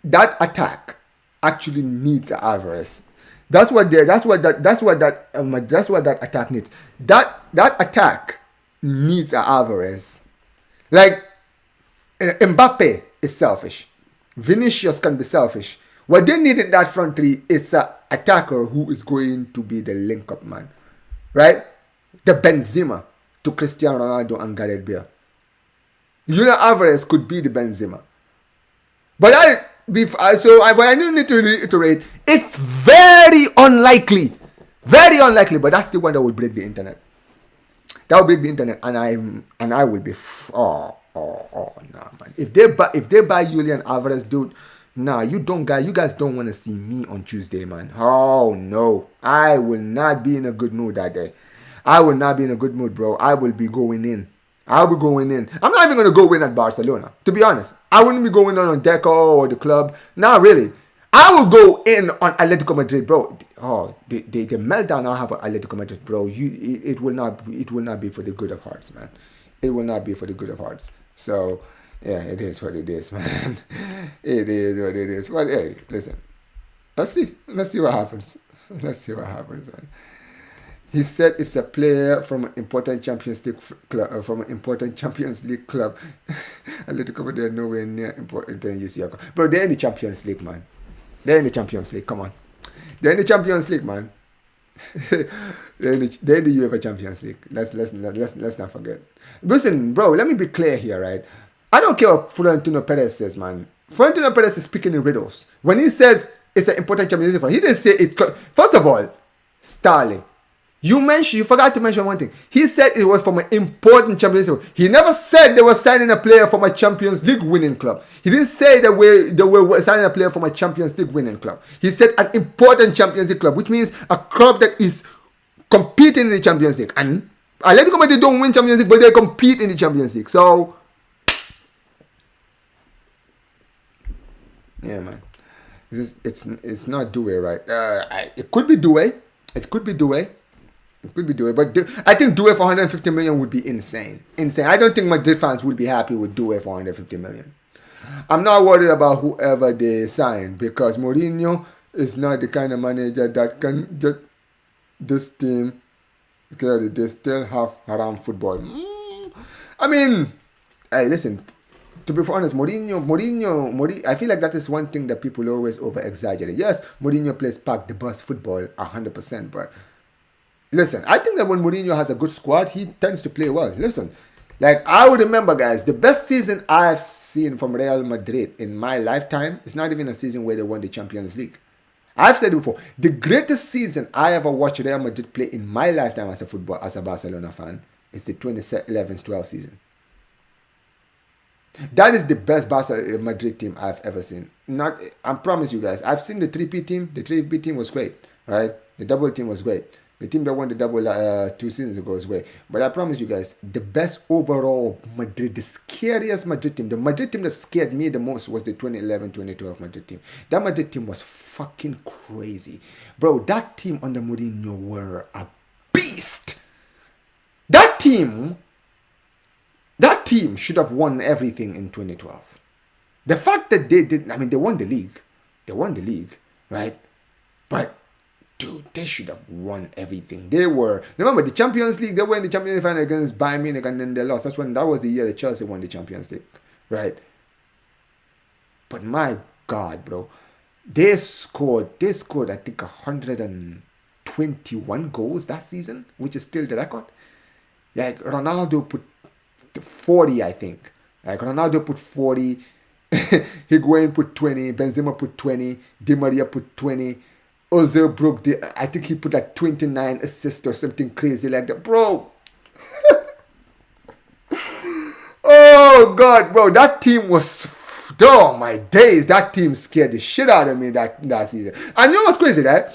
that attack actually needs Alvarez. That's what that attack needs. That attack needs Alvarez. Like, Mbappe is selfish. Vinicius can be selfish. What they need in that front three is an attacker who is going to be the link-up man. Right? The Benzema to Cristiano Ronaldo and Gareth Bale. Julian Alvarez could be the Benzema. But I need to reiterate, it's very unlikely. Very unlikely, but that's the one that will break the internet. That will break the internet, and I will be nah, man. If they buy Julian Alvarez, dude, nah, you guys don't want to see me on Tuesday, man. Oh no, I will not be in a good mood that day. I will not be in a good mood, bro. I will be going in. I'll be going in. I'm not even gonna go in at Barcelona, to be honest. I wouldn't be going on Deco or the club. Not really. I will go in on Atletico Madrid, bro. Oh, the meltdown I have on Atletico Madrid, bro. It will not be for the good of hearts, man. It will not be for the good of hearts. So yeah, it is what it is, man. It is what it is. But hey, listen. Let's see what happens. Let's see what happens, man. He said it's a player from an important Champions League club. Atletico Madrid are nowhere near important than UCL. Bro, they're in the Champions League, man. They're in the Champions League. Come on, they're in the Champions League, man. they're in the UEFA Champions League. Let's not forget. Listen, bro. Let me be clear here, right? I don't care what Florentino Perez says, man. Florentino Perez is speaking in riddles. When he says it's an important Champions League, he didn't say it. First of all, Sterling. You forgot to mention one thing. He said it was from an important Champions League. He never said they were signing a player from a Champions League winning club. He didn't say they were signing a player from a Champions League winning club. He said an important Champions League club, which means a club that is competing in the Champions League. And Atletico Madrid don't win Champions League, but they compete in the Champions League. So, yeah, man. It's not Doué, right? It could be Doué. It could be Doué. But I think Doué for 150 million would be insane. I don't think Madrid fans would be happy with Doué for 150 million. I'm not worried about whoever they sign because Mourinho is not the kind of manager that can get this team. They still have haram football. I mean, hey, listen. To be honest, Mourinho, I feel like that is one thing that people always over-exaggerate. Yes, Mourinho plays pack the bus football 100%, but listen, I think that when Mourinho has a good squad, he tends to play well. Listen, like I would remember, guys, the best season I've seen from Real Madrid in my lifetime is not even a season where they won the Champions League. I've said it before. The greatest season I ever watched Real Madrid play in my lifetime as a Barcelona fan is the 2011-12 season. That is the best Barca Madrid team I've ever seen. I promise you guys, I've seen the 3P team. The 3P team was great, right? The double team was great. The team that won the double 2 seasons ago was great. But I promise you guys, the best overall Madrid, the scariest Madrid team, the Madrid team that scared me the most was the 2011-2012 Madrid team. That Madrid team was fucking crazy. Bro, that team under Mourinho were a beast. That team should have won everything in 2012. The fact that they didn't, I mean, they won the league. Right? But, dude, they should have won everything. Remember, the Champions League, they were in the Champions League final against Bayern Munich and then they lost. That was the year that Chelsea won the Champions League. Right? But my God, bro. They scored, I think, 121 goals that season, which is still the record. Like, Ronaldo put 40, I think. Like, Ronaldo put 40, Higuain put 20, Benzema put 20, Di Maria put 20, Ozil broke I think he put like 29 assists or something crazy like that. Bro! Oh, God, bro. That team was... Oh, my days. That team scared the shit out of me that season. And you know what's crazy, right?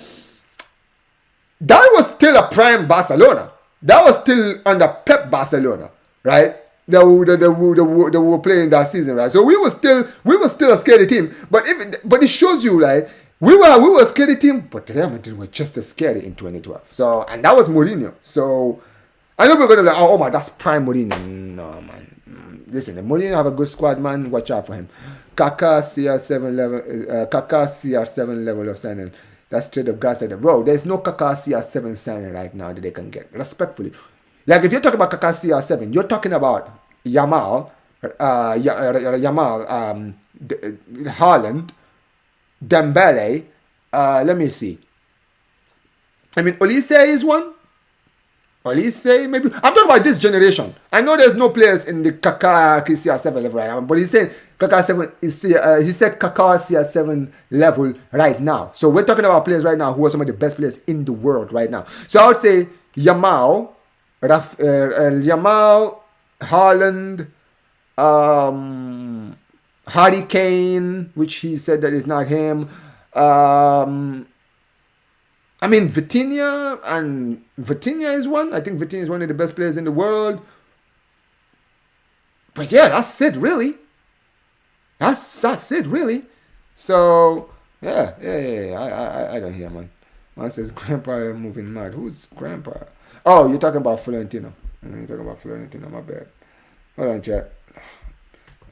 That was still a prime Barcelona. That was still under Pep Barcelona, right? They were playing that season, right? So we were still a scary team. But it shows you, right? We were a scary team, but Real Madrid were just as scary in 2012. So, and that was Mourinho. So I know we're gonna be like, oh my, that's prime Mourinho. No, man. Listen, if Mourinho have a good squad, man, watch out for him. Kaká CR7 level of signing. That's straight up guys like that. Bro, there's no Kaká CR7 signing right now that they can get. Respectfully. Like, if you're talking about Kaká CR7, you're talking about Yamal, Haaland, Dembele, let me see. I mean, Olise is one. Olise, maybe. I'm talking about this generation. I know there's no players in the Kaká CR7 level right now, but he's saying Kaká 7 is he said Kaká CR7 level right now. So we're talking about players right now who are some of the best players in the world right now. So I would say Yamal, Haaland, Harry Kane, which he said that is not him. I mean, Vitinha is one. I think Vitinha is one of the best players in the world. But yeah, that's it, really. That's it, really. So, yeah. I don't hear, man. Man says, Grandpa moving mad. Who's Grandpa? Oh, you're talking about Florentino. You're talking about Florentino, my bad. Hold on, chat.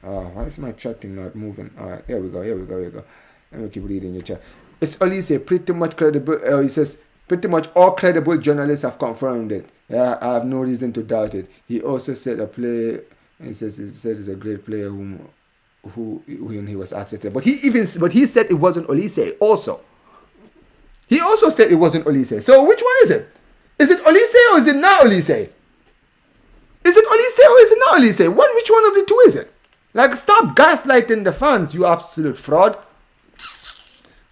Oh, why is my chat thing not moving? All right, here we go. Let me keep reading your chat. It's Olise, pretty much credible. He says, pretty much all credible journalists have confirmed it. Yeah, I have no reason to doubt it. He also said he said he's a great player when he was accessed. But he said it wasn't Olise also. He also said it wasn't Olise. So which one is it? Is it Olise or is it not Olise? Is it Olise or is it not Olise? Which one of the two is it? Like, stop gaslighting the fans, you absolute fraud.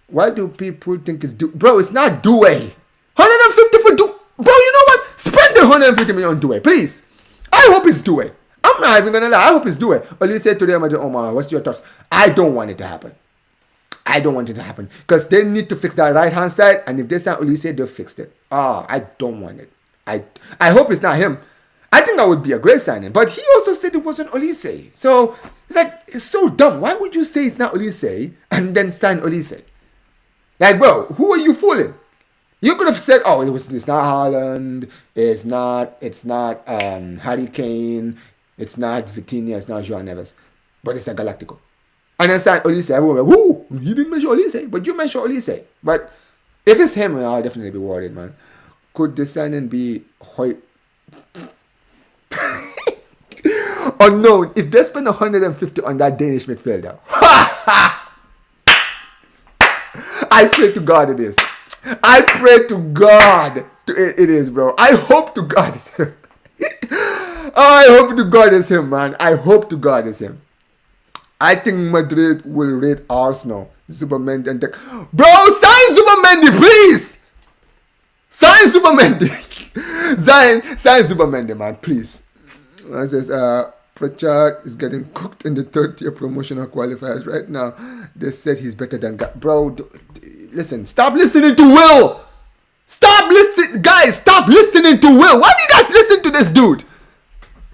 Why do people think it's Bro, it's not Due. 150 for Due. Bro, you know what? Spend the 150 million on Due, please. I hope it's Due. I'm not even gonna lie. I hope it's Due. Olise today, Omar, what's your thoughts? I don't want it to happen. I don't want it to happen. Because they need to fix that right-hand side. And if they sign Olise, they'll fix it. I don't want it. I hope it's not him. I think that would be a great signing. But he also said it wasn't Olise. So, it's like, it's so dumb. Why would you say it's not Olise and then sign Olise? Like, bro, who are you fooling? You could have said, oh, it's not Haaland, it's not Harry Kane, it's not Vitinha, it's not Joan Neves, but it's a Galactico. And then sign Olise, everyone like, who? He didn't mention Olise, but you mentioned Olise. But if it's him, I'll definitely be worried, man. Could the signing be unknown? If they spend 150 on that Danish midfielder, I pray to God it is. I pray to God it is, bro. I hope to God it's him. I hope to God it's him, man. I hope to God it's him. I think Madrid will rate Arsenal. Zubermendi and bro, sign Zubermendi, please. Sign Zubermendi. sign Zubermendi, man, please. It says, Pritchard is getting cooked in the third-tier promotional qualifiers right now. They said he's better than God. Bro, listen, stop listening to Will. Stop listening, guys. Stop listening to Will. Why do you guys listen to this dude?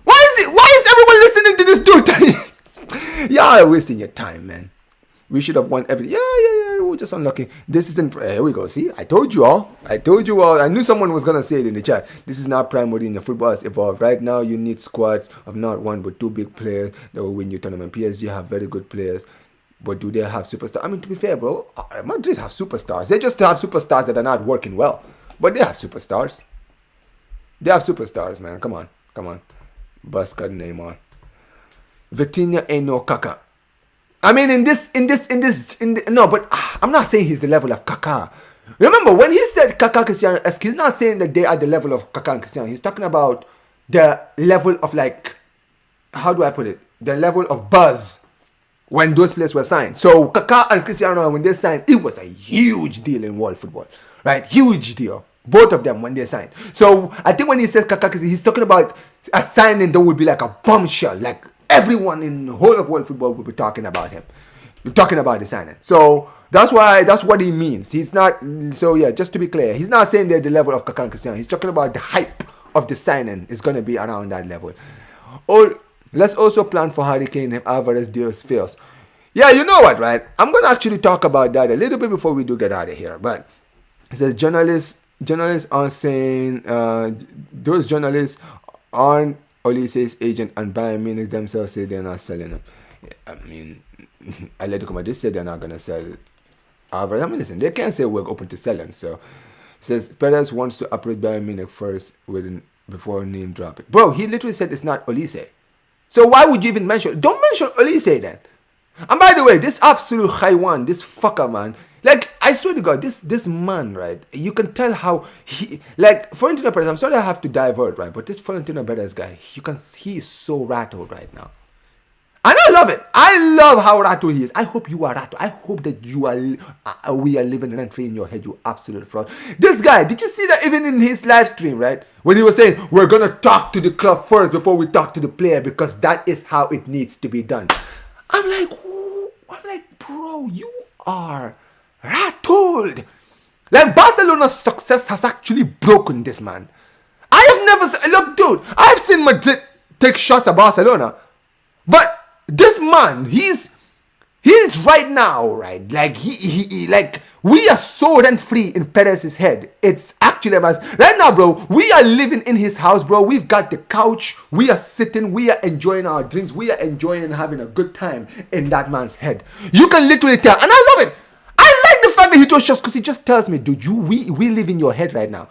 Why is everyone listening to this dude? Y'all are wasting your time, man. We should have won everything. Yeah. We're just unlucky. This isn't. Here we go. See, I told you all. I knew someone was gonna say it in the chat. This is not Prime Mourinho. Football has evolved. Right now, you need squads of not one but two big players that will win your tournament. PSG have very good players, but do they have superstars? I mean, to be fair, bro, Madrid have superstars. They just have superstars that are not working well, but they have superstars. They have superstars, man. Come on. Barca, Neymar. Vitinha ain't no Kaká. I mean, no, but I'm not saying he's the level of Kaká. Remember, when he said Kaká, Cristiano, he's not saying that they are the level of Kaká and Cristiano. He's talking about the level of, like, how do I put it? The level of buzz when those players were signed. So, Kaká and Cristiano, when they signed, it was a huge deal in world football, right? Huge deal. Both of them when they signed. So, I think when he says Kaká, he's talking about a signing that would be like a bombshell, like, everyone in the whole of world football will be talking about him. You're talking about the signing. So that's what he means. He's not. So yeah, just to be clear, he's not saying they're the level of Kaká and Cristiano. He's talking about the hype of the signing is going to be around that level. Let's also plan for Harry Kane if Alvarez deals fails. Yeah, you know what, right? I'm going to actually talk about that a little bit before we do get out of here. But it says journalists are saying those journalists aren't Olise's agent, and Bayern Munich themselves say they're not selling him. I mean, Atletico Madrid said they're not going to sell Alvarez. I mean, listen, they can't say we're open to selling. So, it says Perez wants to approach Bayern Munich first before name dropping. Bro, he literally said it's not Olise. So why would you even mention? Don't mention Olise then. And by the way, this absolute Haiwan, this fucker, man. Like, I swear to God, this man, right? You can tell how he, like, Florentino Perez, I'm sorry I have to divert, right? But this Florentino Perez guy, he is so rattled right now. And I love it. I love how rattled he is. I hope you are rattled. I hope that we are living rent-free in your head, you absolute fraud. This guy, did you see that even in his live stream, right? When he was saying, we're going to talk to the club first before we talk to the player because that is how it needs to be done. I'm like, bro, you are rattled. Like, Barcelona's success has actually broken this man. I have never look, dude, I've seen Madrid take shots at Barcelona, but this man, he's right now, right? Like he like, we are so rent free in Perez's head. It's actually right now, bro. We are living in his house, bro. We've got the couch. We are sitting. We are enjoying our drinks. We are enjoying and having a good time in that man's head. You can literally tell, and I love it. I like the fact that he throws shots because he just tells me, dude, we live in your head right now.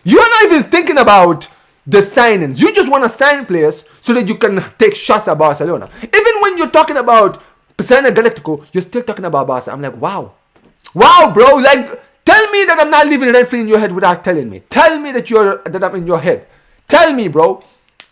You're not even thinking about the signings. You just want to sign players so that you can take shots at Barcelona. Even when you're talking about signing Galactico, you're still talking about Barca. I'm like, wow, bro. Like, tell me that I'm not living rent free in your head without telling me. Tell me that I'm in your head. Tell me, bro.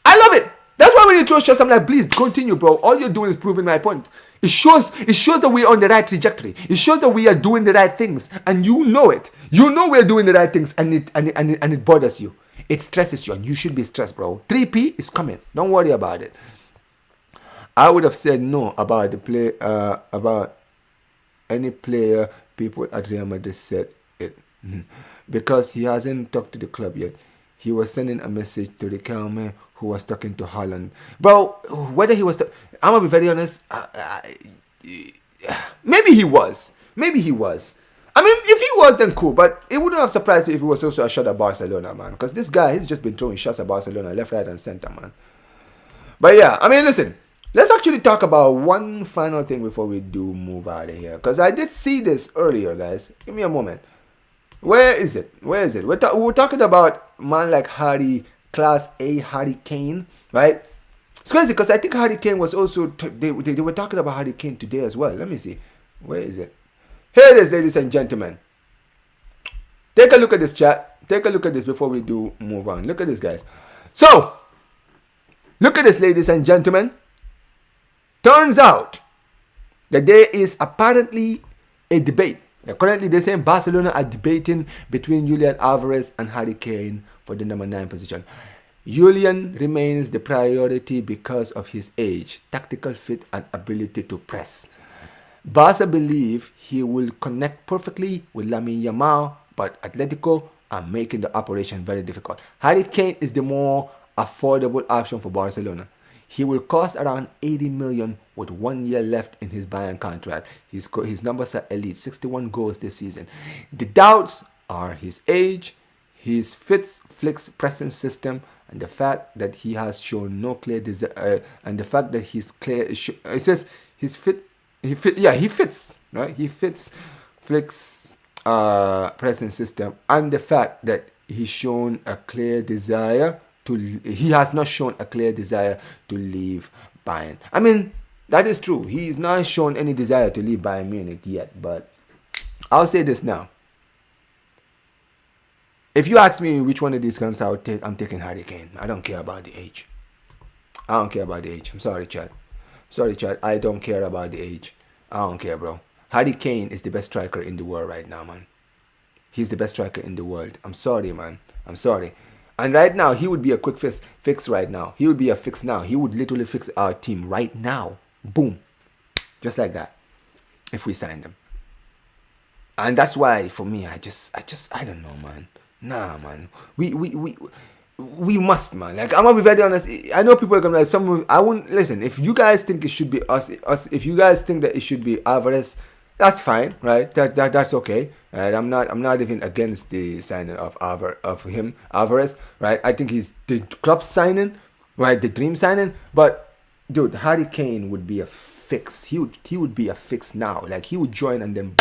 I love it. That's why why when you throw shots, I'm like, please continue, bro. All you're doing is proving my point. It shows that we're on the right trajectory. It shows that we are doing the right things, and you know it. You know we're doing the right things, and it bothers you. It stresses you, and you should be stressed, bro. 3P is coming. Don't worry about it. I would have said no about the play, about any player. People at Real Madrid said it because he hasn't talked to the club yet. He was sending a message to the Riquelme, who was talking to Holland. Bro, whether he was... I'm going to be very honest. Maybe he was. Maybe he was. I mean, if he was, then cool. But it wouldn't have surprised me if he was also a shot at Barcelona, man. Because this guy, he's just been throwing shots at Barcelona, left, right, and center, man. But yeah, I mean, listen. Let's actually talk about one final thing before we do move out of here. Because I did see this earlier, guys. Give me a moment. Where is it? Where is it? We're talking about man like Class A Harry Kane, right? It's crazy because I think Harry Kane was also... They were talking about Harry Kane today as well. Let me see. Where is it? Here it is, ladies and gentlemen. Take a look at this, chat. Take a look at this before we do move on. Look at this, guys. So, look at this, ladies and gentlemen. Turns out that there is apparently a debate. Now, currently, they're saying Barcelona are debating between Julian Alvarez and Harry Kane for the number 9 position. Julian remains the priority because of his age, tactical fit, and ability to press. Barca believe he will connect perfectly with Lamine Yamal, but Atletico are making the operation very difficult. Harry Kane is the more affordable option for Barcelona. He will cost around 80 million with 1 year left in his Bayern contract. His numbers are elite, 61 goals this season. The doubts are his age, his Flick's pressing system, and the fact that he has shown no clear and the fact that he's clear. It says he's fit. He fits, right? He fits Flick's pressing system, and the fact that he's shown a clear desire he has not shown a clear desire to leave Bayern. I mean, that is true. He's not shown any desire to leave Bayern Munich yet, but I'll say this now. If you ask me which one of these guns I would take, I'm taking Harry Kane. I don't care about the age. I don't care about the age. I'm sorry, Chad. I don't care about the age. I don't care, bro. Harry Kane is the best striker in the world right now, man. He's the best striker in the world. I'm sorry, man. I'm sorry. And right now, he would be a quick fix right now. He would be a fix now. He would literally fix our team right now. Boom. Just like that. If we signed him. And that's why, for me, I don't know, man. Nah, man. We must, man. Like, I'm gonna be very honest. I know people are gonna like I won't listen. If you guys think it should be us. If you guys think that it should be Alvarez, that's fine, right? That's okay. Right? I'm not even against the signing of Alvarez, right? I think he's the club signing, right? The dream signing. But dude, Harry Kane would be a fix. He would be a fix now. Like, he would join and then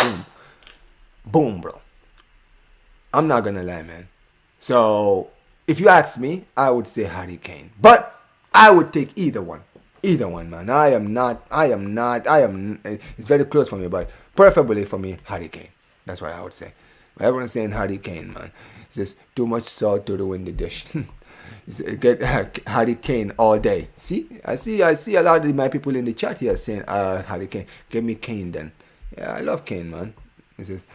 boom, bro. I'm not gonna lie, man. So if you ask me, I would say Harry Kane. But I would take either one. Either one, man. I am not. It's very close for me, but preferably for me, Harry Kane. That's what I would say. Everyone's saying Harry Kane, man. It's just too much salt to ruin the dish. Get Harry Kane all day. See? I see a lot of my people in the chat here saying, Harry Kane. Give me Kane then. Yeah, I love Kane, man. It says,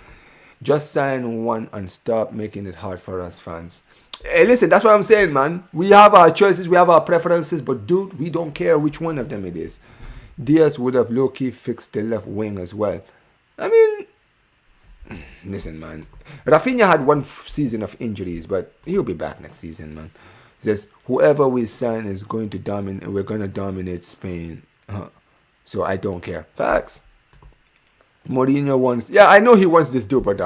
just sign one and stop making it hard for us fans. Hey, listen, that's what I'm saying, man. We have our choices, we have our preferences, but dude, we don't care which one of them it is. Diaz would have low-key fixed the left wing as well. I mean, listen, man. Rafinha had one season of injuries, but he'll be back next season, man. He says, whoever we sign is going to dominate, we're going to dominate Spain. So I don't care. Facts. Mourinho wants, yeah, I know he wants this dude, but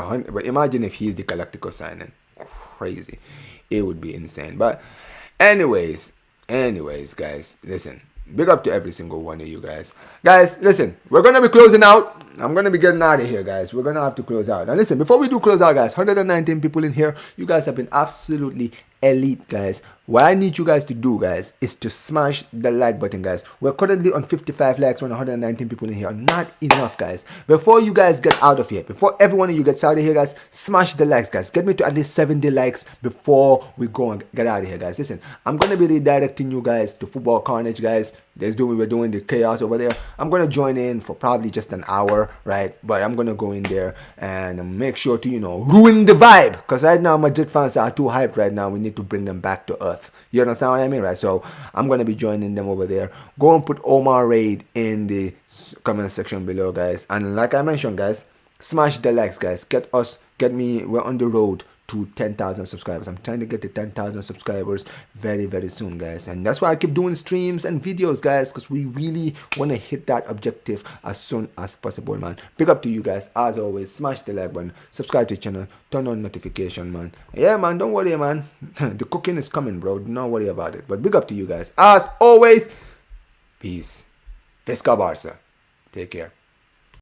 imagine if he's the Galactico signing. Crazy. It would be insane. But anyways, guys, listen. Big up to every single one of you guys. Guys, listen, we're going to be closing out. I'm going to be getting out of here, guys. We're going to have to close out. And listen, before we do close out, guys, 119 people in here. You guys have been absolutely elite, guys. what I need you guys to do, guys, is to smash the like button, guys. We're currently on 55 likes, 119 people in here. Not enough, guys. Before you guys get out of here, before every one of you gets out of here, guys, smash the likes, guys. Get me to at least 70 likes before we go and get out of here, guys. Listen, I'm gonna be redirecting you guys to Football Carnage, guys. We're doing the chaos over there. I'm gonna join in for probably just an hour, right? But I'm gonna go in there and make sure to, you know, ruin the vibe. Because right now Madrid fans are too hyped right now. We need to bring them back to earth. You understand what I mean, right? So I'm gonna be joining them over there. Go and put Omar Raid in the comment section below, guys. And like I mentioned, guys, smash the likes, guys. Get me. We're on the road to 10,000 subscribers. I'm trying to get to 10,000 subscribers very, very soon, guys. And that's why I keep doing streams and videos, guys, because we really want to hit that objective as soon as possible, man. Big up to you guys. As always, smash the like button, subscribe to the channel, turn on notification, man. Yeah, man, don't worry, man. The cooking is coming, bro. Don't worry about it. But big up to you guys. As always, peace. Visca Barça. Take care.